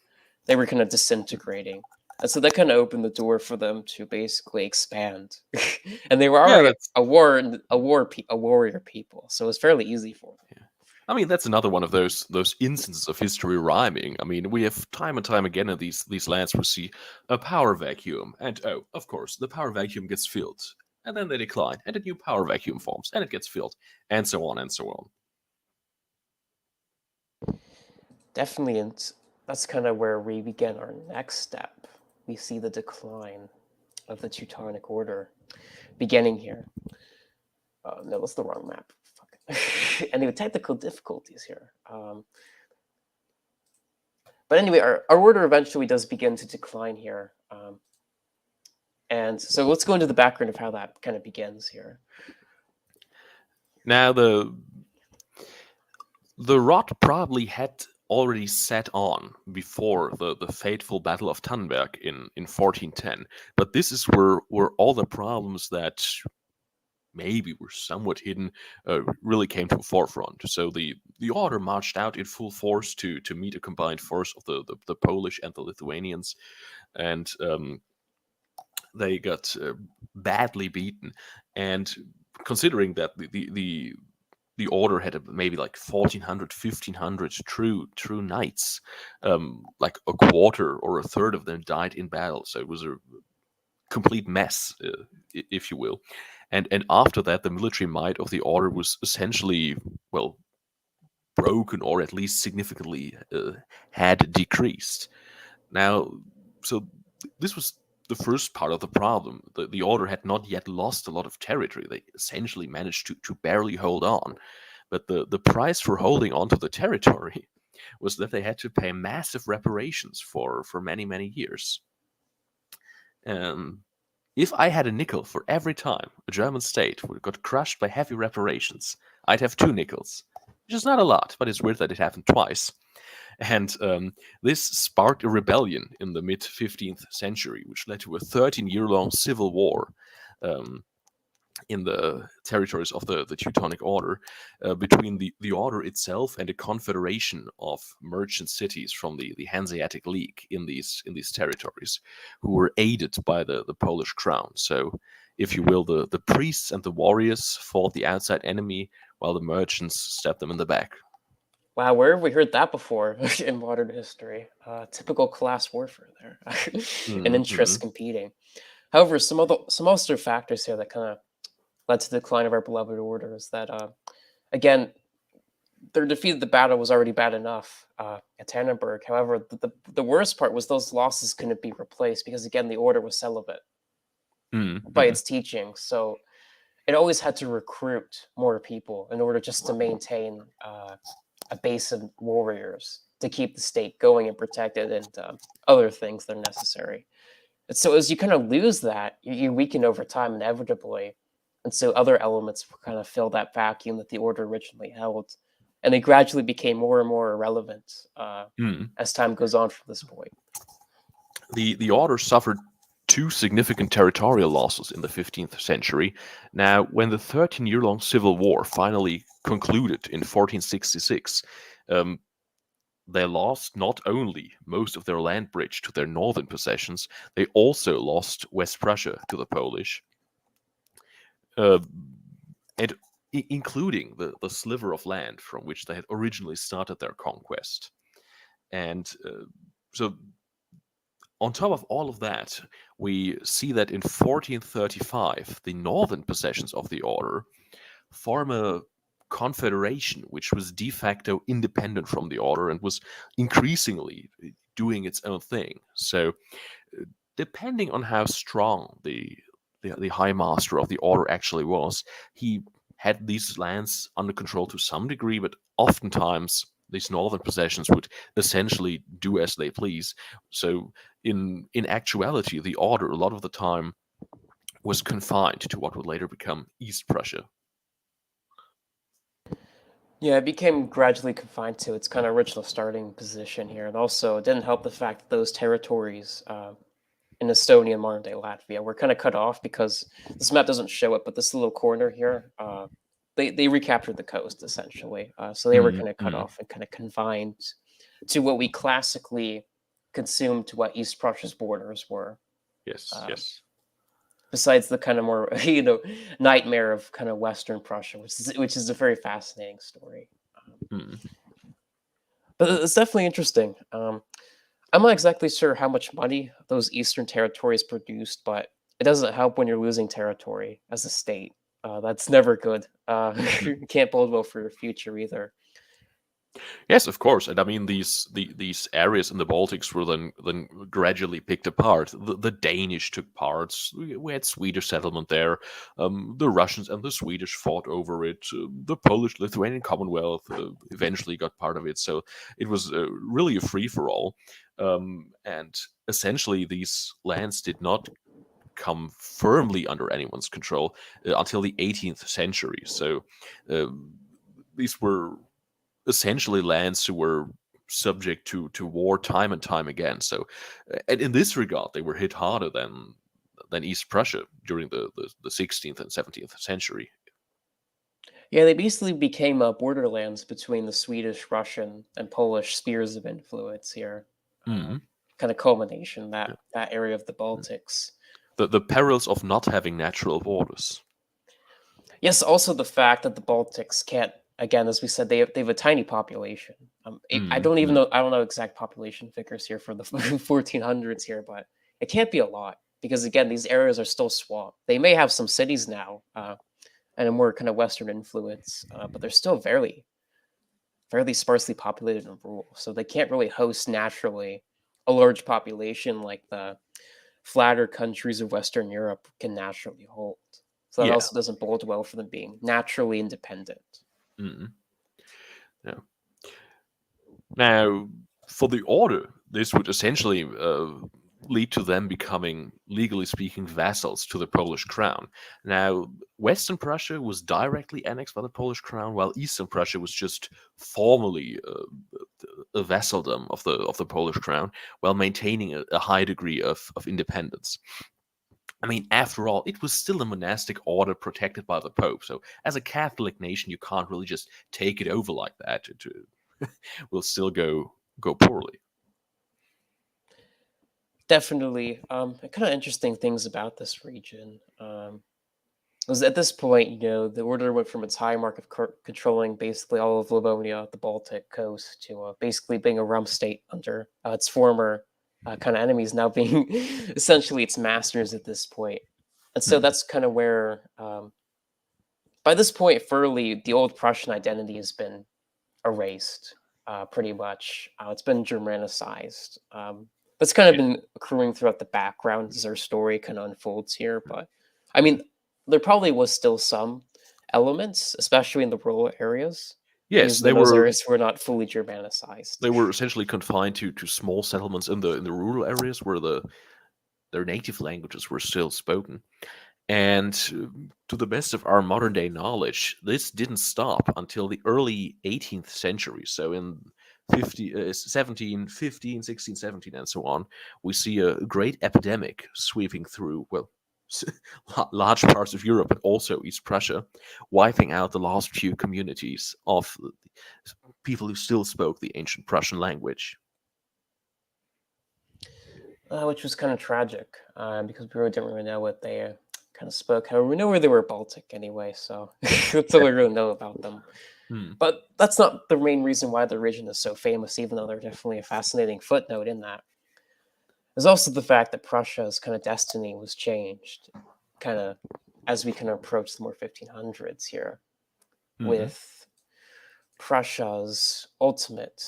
They were kind of disintegrating. And so that kind of opened the door for them to basically expand. And they were
Yeah,
already
that's
a warrior people, so it was fairly easy for them.
yeah. I mean, that's another one of those instances of history rhyming. I mean, we have time and time again in these lands we see a power vacuum, and oh, of course, the power vacuum gets filled, and then they decline, and a new power vacuum forms, and it gets filled, and so on and so on.
Definitely, and that's kind of where we begin our next step. We see the decline of the Teutonic Order beginning here. No, that's the wrong map. Fuck. Anyway, technical difficulties here. But anyway, our order eventually does begin to decline here. And so let's go into the background of how that kind of begins here.
Now, the rot probably had already set on before the fateful Battle of Tannenberg in 1410, but this is where all the problems that maybe were somewhat hidden really came to the forefront. So the order marched out in full force to meet a combined force of the Polish and the Lithuanians, and they got badly beaten. And considering that the order had maybe like 1,400, 1,500 true knights, like a quarter or a third of them died in battle. So it was a complete mess, if you will. And after that, the military might of the order was essentially, well, broken, or at least significantly had decreased. Now, so this was the first part of the problem. The order had not yet lost a lot of territory. They essentially managed to barely hold on. But the price for holding on to the territory was that they had to pay massive reparations for many, many years. If I had a nickel for every time a German state would got crushed by heavy reparations, I'd have 2 nickels, which is not a lot, but it's weird that it happened twice. And this sparked a rebellion in the mid 15th century, which led to a 13-year-long civil war in the territories of the Teutonic Order, between the order itself and a confederation of merchant cities from the Hanseatic League in these territories, who were aided by the Polish crown. So, if you will, the priests and the warriors fought the outside enemy, while the merchants stabbed them in the back.
Wow, where have we heard that before in modern history? Typical class warfare there, and interests
Mm-hmm.
competing. However, some other factors here that kind of led to the decline of our beloved order is that, again, their defeat of the battle was already bad enough at Tannenberg. However, the worst part was those losses couldn't be replaced because, again, the order was celibate by
Mm-hmm.
its teaching. So it always had to recruit more people in order just to maintain a base of warriors to keep the state going and protected, and other things that are necessary. And so as you kind of lose that, you weaken over time inevitably. And so other elements will kind of fill that vacuum that the order originally held. And they gradually became more and more irrelevant
Mm.
as time goes on from this point.
The order suffered 2 significant territorial losses in the 15th century. Now, when the 13-year-long civil war finally concluded in 1466, um, they lost not only most of their land bridge to their northern possessions, they also lost West Prussia to the Polish, uh, and including the sliver of land from which they had originally started their conquest. And so on top of all of that, we see that in 1435, the northern possessions of the order form a confederation which was de facto independent from the order and was increasingly doing its own thing. So, depending on how strong the high master of the order actually was, he had these lands under control to some degree, but oftentimes these northern possessions would essentially do as they please. So, in actuality, the order a lot of the time was confined to what would later become East Prussia.
Yeah, it became gradually confined to its kind of original starting position here. And also, it didn't help the fact that those territories in Estonia and modern day Latvia were kind of cut off because this map doesn't show it, but this little corner here, they recaptured the coast essentially. So they were kind of cut
Mm.
off and kind of confined to what we classically consumed to what East Prussia's borders were.
Yes,
Um,
yes.
Besides the kind of more nightmare of kind of Western Prussia, which is a very fascinating story.
Mm.
But it's definitely interesting. I'm not exactly sure how much money those eastern territories produced, but it doesn't help when you're losing territory as a state. That's never good. Can't bode well for your future either.
Yes, of course, and I mean these areas in the Baltics were then gradually picked apart. The Danish took parts. We had Swedish settlement there. The Russians and the Swedish fought over it. The Polish-Lithuanian Commonwealth eventually got part of it. So it was really a free for all. And essentially, these lands did not come firmly under anyone's control until the 18th century. So uh, these were essentially lands who were subject to war time and time again. So, and in this regard, they were hit harder than East Prussia during the 16th and 17th century.
Yeah, they basically became borderlands between the Swedish, Russian, and Polish spheres of influence here.
Mm.
Kind of culmination
Yeah.
that area of the Baltics.
The perils of not having natural borders.
Yes, also the fact that the Baltics can't, again, as we said, they have a tiny population. I don't even know, I don't know exact population figures here for the 1400s here, but it can't be a lot because again, these areas are still swamp. They may have some cities now and a more kind of Western influence, but they're still fairly sparsely populated and rural. So they can't really host naturally a large population like the flatter countries of Western Europe can naturally hold. So that
Yeah.
also doesn't bode well for them being naturally independent.
Yeah. Now, for the order, this would essentially lead to them becoming, legally speaking, vassals to the Polish crown. Now, Western Prussia was directly annexed by the Polish crown, while Eastern Prussia was just formally a vassaldom of the Polish crown, while maintaining a high degree of independence. I mean, after all, it was still a monastic order protected by the Pope. So, as a Catholic nation, you can't really just take it over like that. It will still go poorly.
Definitely. Kind of interesting things about this region. Was at this point, the order went from its high mark of controlling basically all of Livonia, the Baltic coast, to basically being a rump state under its former kind of enemies, now being essentially its masters at this point. And so that's kind of where, by this point, Furley, the old Prussian identity has been erased, pretty much. It's been Germanicized. That's kind of
Yeah.
been accruing throughout the background as our story kind of unfolds here. But I mean, there probably was still some elements, especially in the rural areas,
Yes,
because
they
those
were
areas were not fully Germanicized.
they were essentially confined to small settlements in the rural areas where their native languages were still spoken. And to the best of our modern day knowledge, this didn't stop until the early 18th century. So in 17, 15, 16, 17, and so on, we see a great epidemic sweeping through, well, large parts of Europe, but also East Prussia, wiping out the last few communities of people who still spoke the ancient Prussian language.
Which was kind of tragic because we really didn't really know what they kind of spoke. However, we know where they were Baltic anyway, so that's all we really know about them.
Hmm.
But that's not the main reason why the region is so famous, even though they're definitely a fascinating footnote in that. There's also the fact that Prussia's kind of destiny was changed, kind of as we kind of approach the more 1500s here, with Prussia's ultimate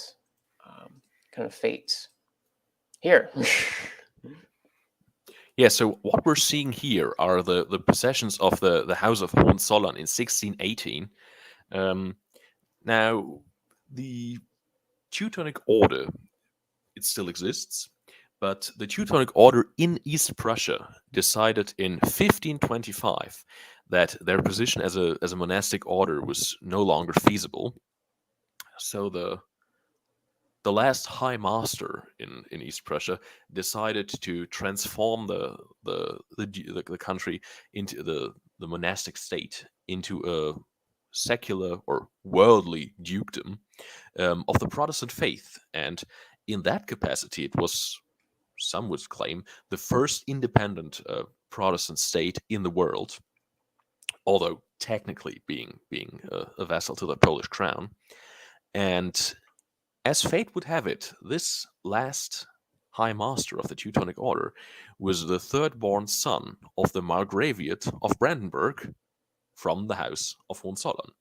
kind of fate here.
Yeah, so what we're seeing here are the possessions of the House of Hohenzollern in 1618. Now, the Teutonic Order, it still exists, but the Teutonic Order in East Prussia decided in 1525 that their position as a monastic order was no longer feasible. So the last high master in East Prussia decided to transform the country into the monastic state into a secular or worldly dukedom of the Protestant faith, and in that capacity, it was, some would claim, the first independent Protestant state in the world, although technically being a vassal to the Polish crown. And as fate would have it, this last High Master of the Teutonic Order was the third-born son of the Margraviate of Brandenburg from the House of Hohenzollern.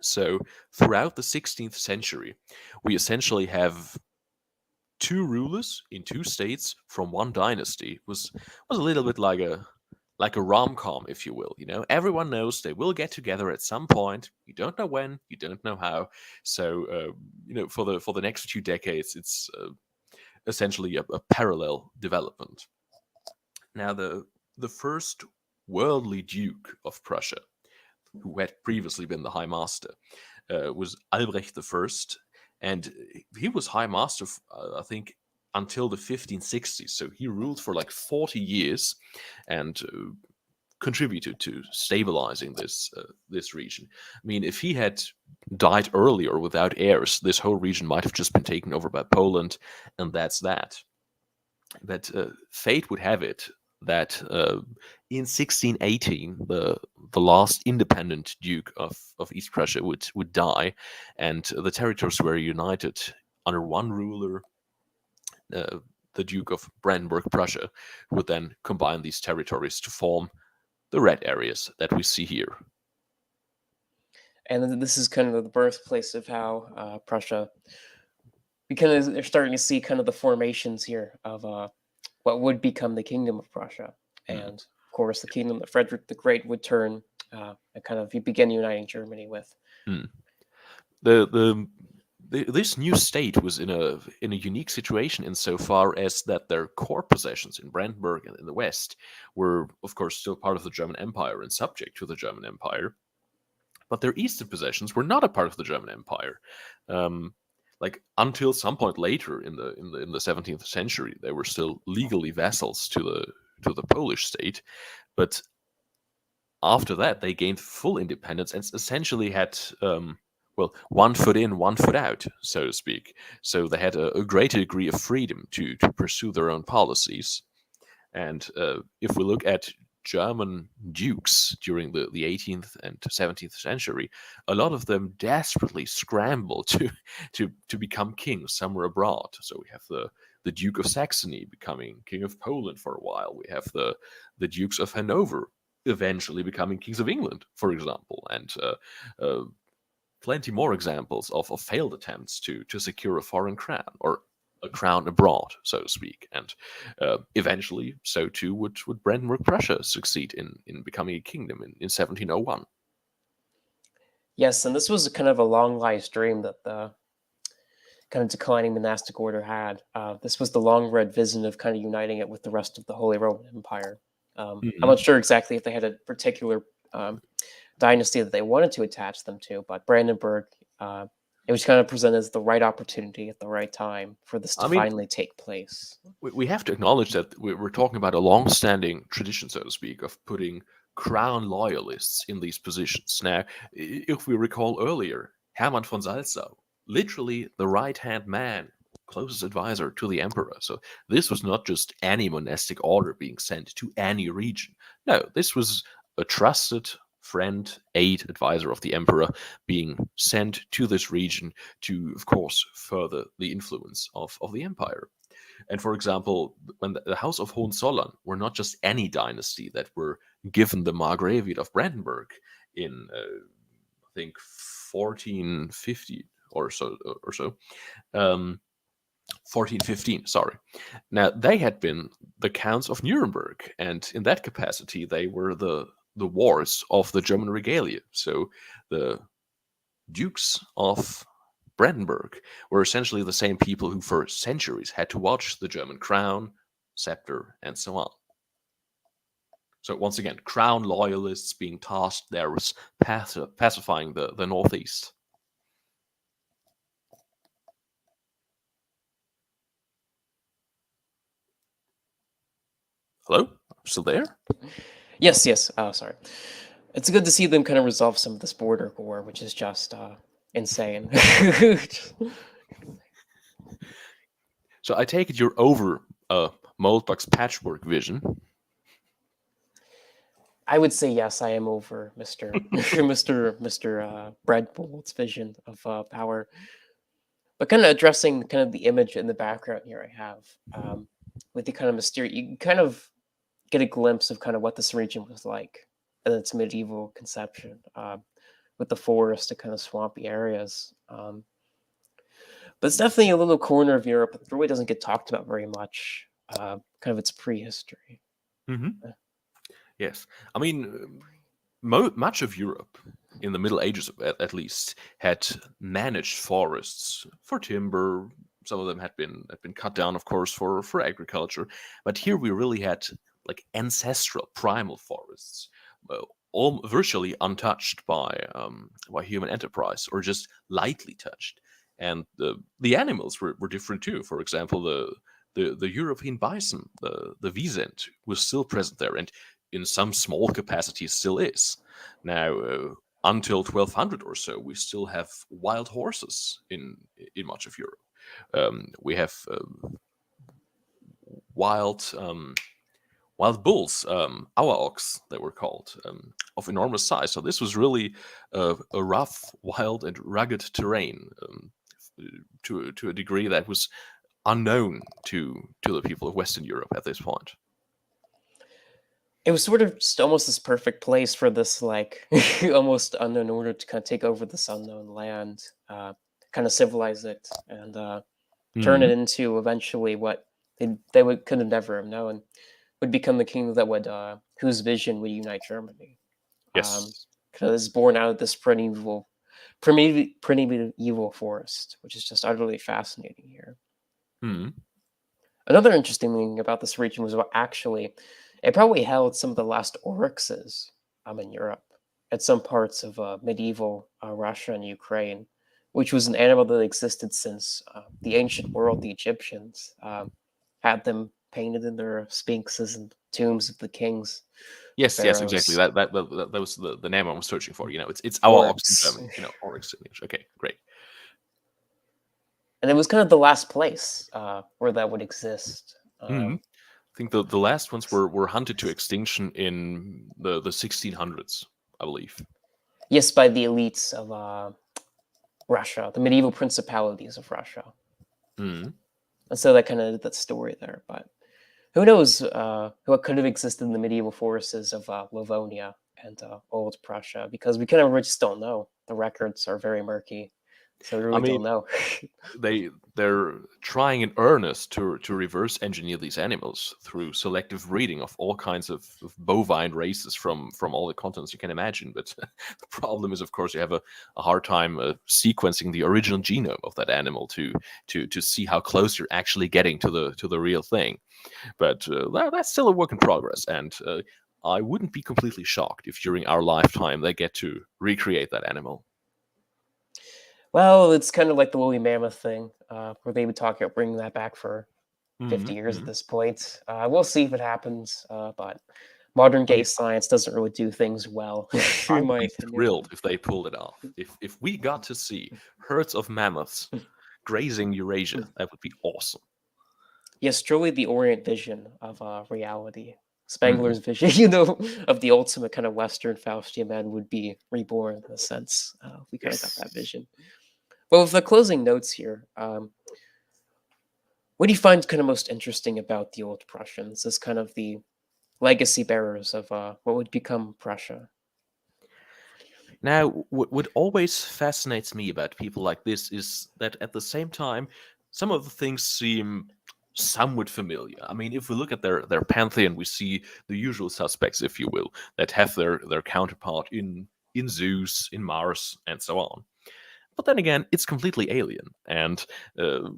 So, throughout the 16th century, we essentially have two rulers in two states from one dynasty. It was a little bit like a rom-com, if you will. Everyone knows they will get together at some point. You don't know when, you don't know how. So for the next few decades, it's essentially a parallel development. Now, the first worldly duke of Prussia, who had previously been the High Master, was Albrecht I, and he was High Master, I think, until the 1560s. So he ruled for like 40 years, and contributed to stabilizing this region. I mean, if he had died earlier without heirs, this whole region might have just been taken over by Poland, and that's that. But fate would have it that in 1618 the last independent Duke of East Prussia would die, and the territories were united under one ruler, the Duke of Brandenburg Prussia, who would then combine these territories to form the red areas that we see here.
And then this is kind of the birthplace of how Prussia. Because they're starting to see kind of the formations here of what would become the Kingdom of Prussia, and of course the kingdom that Frederick the Great would turn and kind of begin uniting Germany with.
This new state was in a unique situation insofar as that their core possessions in Brandenburg and in the west were, of course, still part of the German Empire and subject to the German Empire, but their eastern possessions were not a part of the German Empire. Like until some point later in the 17th century, they were still legally vassals to the Polish state, but after that they gained full independence and essentially had one foot in, one foot out, so to speak. So they had a greater degree of freedom to pursue their own policies. And if we look at German dukes during the 18th and 17th century, a lot of them desperately scrambled to become kings somewhere abroad. So we have the Duke of Saxony becoming king of Poland for a while. We have the Dukes of Hanover eventually becoming kings of England, for example, and plenty more examples of failed attempts to secure a foreign crown or a crown abroad, so to speak. And eventually, so too would Brandenburg Prussia succeed in becoming a kingdom in 1701.
Yes, and this was kind of a long-lived dream that the kind of declining monastic order had. This was the long-read vision of kind of uniting it with the rest of the Holy Roman Empire. I'm not sure exactly if they had a particular dynasty that they wanted to attach them to, but Brandenburg, it was kind of presented as the right opportunity at the right time for this to finally take place.
We have to acknowledge that we're talking about a long-standing tradition, so to speak, of putting crown loyalists in these positions. Now, if we recall earlier, Hermann von Salzau, literally the right-hand man, closest advisor to the emperor. So this was not just any monastic order being sent to any region. No, this was a trusted friend, aide, advisor of the emperor being sent to this region to, of course, further the influence of the empire. And for example, when the House of Hohenzollern were not just any dynasty that were given the Margravate of Brandenburg in, I think, 1450 or so. 1415, sorry. Now, they had been the Counts of Nuremberg, and in that capacity, they were the wars of the German regalia. So the Dukes of Brandenburg were essentially the same people who for centuries had to watch the German crown, scepter, and so on. So once again, crown loyalists being tasked there with pacifying the Northeast. Hello? Still there?
Yes. Oh, sorry. It's good to see them kind of resolve some of this border war, which is just insane.
So I take it you're over Moldbach's patchwork vision.
I would say yes, I am over Mr. Mr. Breadbold's vision of power. But kind of addressing kind of the image in the background here I have, with the kind of mysterious, you kind of get a glimpse of kind of what this region was like in its medieval conception, with the forest and kind of swampy areas. But it's definitely a little corner of Europe that really doesn't get talked about very much, kind of its prehistory.
Mm-hmm. Yes. I mean, much of Europe, in the Middle Ages at least, had managed forests for timber. Some of them had been cut down, of course, for agriculture. But here we really had like ancestral primal forests, all virtually untouched by human enterprise, or just lightly touched. And the animals were different too. For example, the European bison, the Wiesent, was still present there, and in some small capacity still is. Now, until 1200 or so, we still have wild horses in much of Europe. We have wild wild bulls, ox, they were called, of enormous size. So this was really a rough, wild, and rugged terrain, to a degree that was unknown to the people of Western Europe at this point.
It was sort of just almost this perfect place for this like almost unknown order to kind of take over this unknown land, kind of civilize it, and turn it
Mhm.
into eventually what they could have never have known would become the kingdom that would whose vision would unite Germany.
Yes.
Because born out of this primeval forest, which is just utterly fascinating here.
Mhm.
Another interesting thing about this region was actually it probably held some of the last oryxes in Europe at some parts of medieval Russia and Ukraine, which was an animal that existed since the ancient world. The Egyptians had them painted in their sphinxes and tombs of the kings, the
Yes, yes, exactly.
pharaohs,
That was the name I was searching for. It's our ox in
oryx.
German. Oryx in English. Okay, great.
And it was kind of the last place where that would exist.
Mhm. I think the last ones were hunted to extinction in the 1600s, I believe.
Yes, by the elites of Russia, the medieval principalities of Russia.
Mhm.
And so that kind of that story there. But who knows what could have existed in the medieval forests of Livonia and Old Prussia? Because we kind of just don't know. The records are very murky, so we
I
really don't
mean,
know.
they're trying in earnest to reverse engineer these animals through selective breeding of all kinds of bovine races from all the continents you can imagine. But the problem is, of course, you have a hard time sequencing the original genome of that animal to see how close you're actually getting to the real thing. But that's still a work in progress, and I wouldn't be completely shocked if during our lifetime they get to recreate that animal.
Well, it's kind of like the woolly mammoth thing, where they would talk about bringing that back for 50
Hmm.
years at
Hmm.
this point. We'll see if it happens, but modern
I
day
mean,
science doesn't really do things well,
I
in
would
my
be
opinion.
thrilled if they pulled it off. If we got to see herds of mammoths grazing Eurasia, that would be awesome.
Yes, truly the Orient vision of reality.
Hmm.
Spengler's vision, of the ultimate kind of Western Faustian man would be reborn in a sense. We kind of got that
Yes.
vision. Well, with the closing notes here, what do you find kind of most interesting about the Old Prussians as kind of the legacy bearers of what would become Prussia?
Now, what always fascinates me about people like this is that at the same time, some of the things seem somewhat familiar. I mean, if we look at their pantheon, we see the usual suspects, if you will, that have their counterpart in Zeus, in Mars, and so on. But then again, it's completely alien, and uh,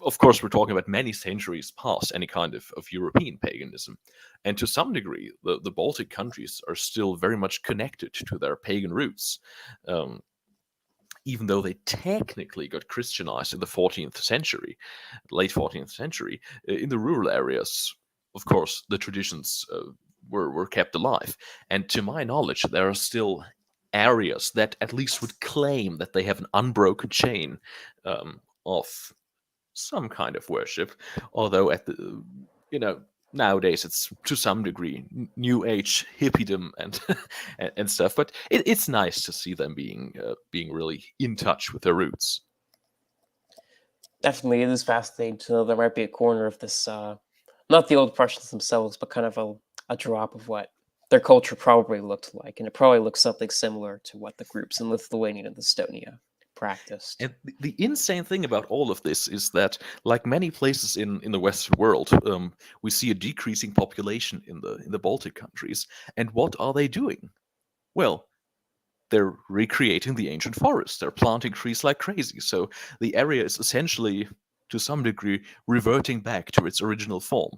of course, we're talking about many centuries past any kind of European paganism. And to some degree, the Baltic countries are still very much connected to their pagan roots, um, even though they technically got Christianized in the 14th century, late 14th century. In the rural areas, of course, the traditions were kept alive. And to my knowledge, there are still areas that at least would claim that they have an unbroken chain of some kind of worship, although at the nowadays it's to some degree new age hippiedom and and stuff. But it's nice to see them being really in touch with their roots.
Definitely, it is fascinating to know there might be a corner of this, not the Old Prussians themselves, but kind of a drop of what their culture probably looked like. And it probably looks something similar to what the groups in Lithuania and Estonia practiced.
And the insane thing about all of this is that, like many places in the Western world, we see a decreasing population in the Baltic countries. And what are they doing? Well, they're recreating the ancient forest. They're planting trees like crazy. So the area is essentially, to some degree, reverting back to its original form.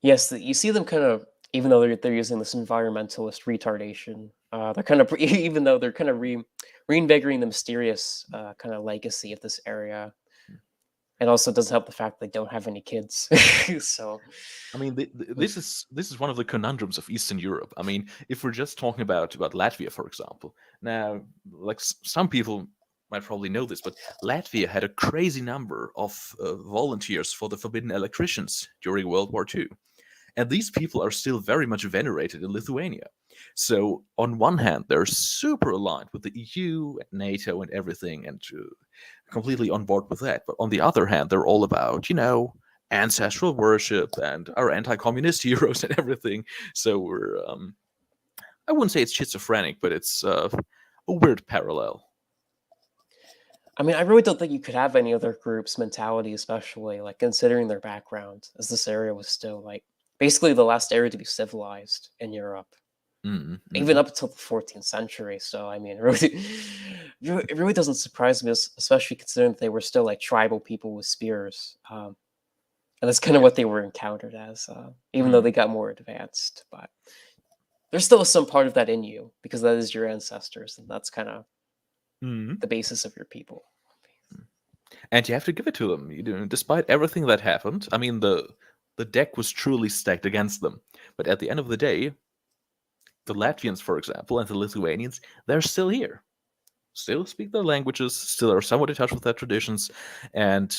Yes, you see them kind of, even though they're using this environmentalist retardation, they're kind of, even though they're kind of reinvigorating the mysterious kind of legacy of this area. It also doesn't help the fact they don't have any kids. So,
I mean, this is one of the conundrums of Eastern Europe. I mean, if we're just talking about Latvia, for example, now, like some people might probably know this, but Latvia had a crazy number of volunteers for the forbidden electricians during World War II. And these people are still very much venerated in Lithuania. So, on one hand, they're super aligned with the EU and NATO and everything, and completely on board with that. But on the other hand, they're all about, ancestral worship and our anti communist heroes and everything. So, we're, I wouldn't say it's schizophrenic, but it's a weird parallel.
I mean, I really don't think you could have any other group's mentality, especially like considering their background, as this area was still like basically the last area to be civilized in Europe, even up until the 14th century. So, I mean, it really doesn't surprise me, especially considering that they were still like tribal people with spears. And that's kind of what they were encountered as, even though they got more advanced. But there's still some part of that in you because that is your ancestors, and that's kind of the basis of your people.
And you have to give it to them. Despite everything that happened, I mean, the deck was truly stacked against them. But at the end of the day, the Latvians, for example, and the Lithuanians, they're still here. Still speak their languages, still are somewhat in touch with their traditions, and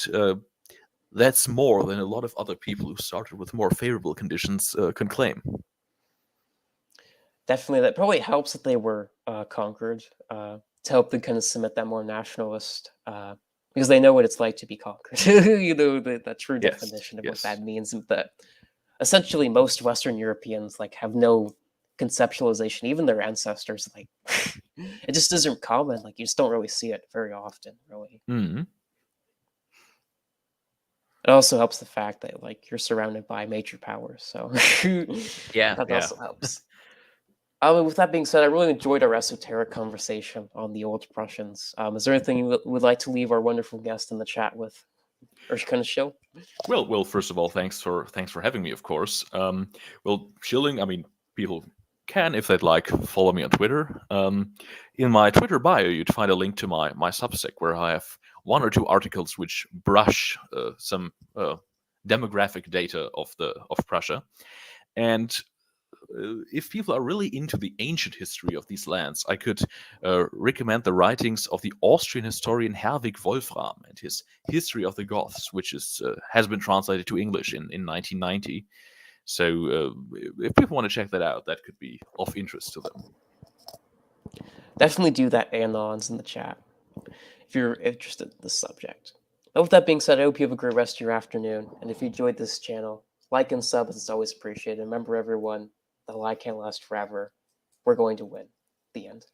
that's more than a lot of other people who started with more favorable conditions can claim.
Definitely, that probably helps that they were conquered to help them kind of cement that more nationalist, because they know what it's like to be conquered. The true definition of what that means. That essentially most Western Europeans like have no conceptualization. Even their ancestors, like it just isn't common. Like you just don't really see it very often, really. It also helps the fact that like you're surrounded by major powers, so that also helps. With that being said, I really enjoyed our esoteric conversation on the Old Prussians. Is there anything you would like to leave our wonderful guest in the chat with, or kind of show?
Well, first of all, thanks for having me, of course. Well, chilling. I mean, people can, if they'd like, follow me on Twitter. In my Twitter bio, you'd find a link to my Substack, where I have one or two articles which brush some demographic data of Prussia, and if people are really into the ancient history of these lands, I could recommend the writings of the Austrian historian Herwig Wolfram and his History of the Goths, which has been translated to English in 1990. So if people want to check that out, that could be of interest to them.
Definitely do that, Anons, in the chat if you're interested in this subject. But with that being said, I hope you have a great rest of your afternoon. And if you enjoyed this channel, like and sub, as it's always appreciated. Remember, everyone, the lie can't last forever. We're going to win. The end.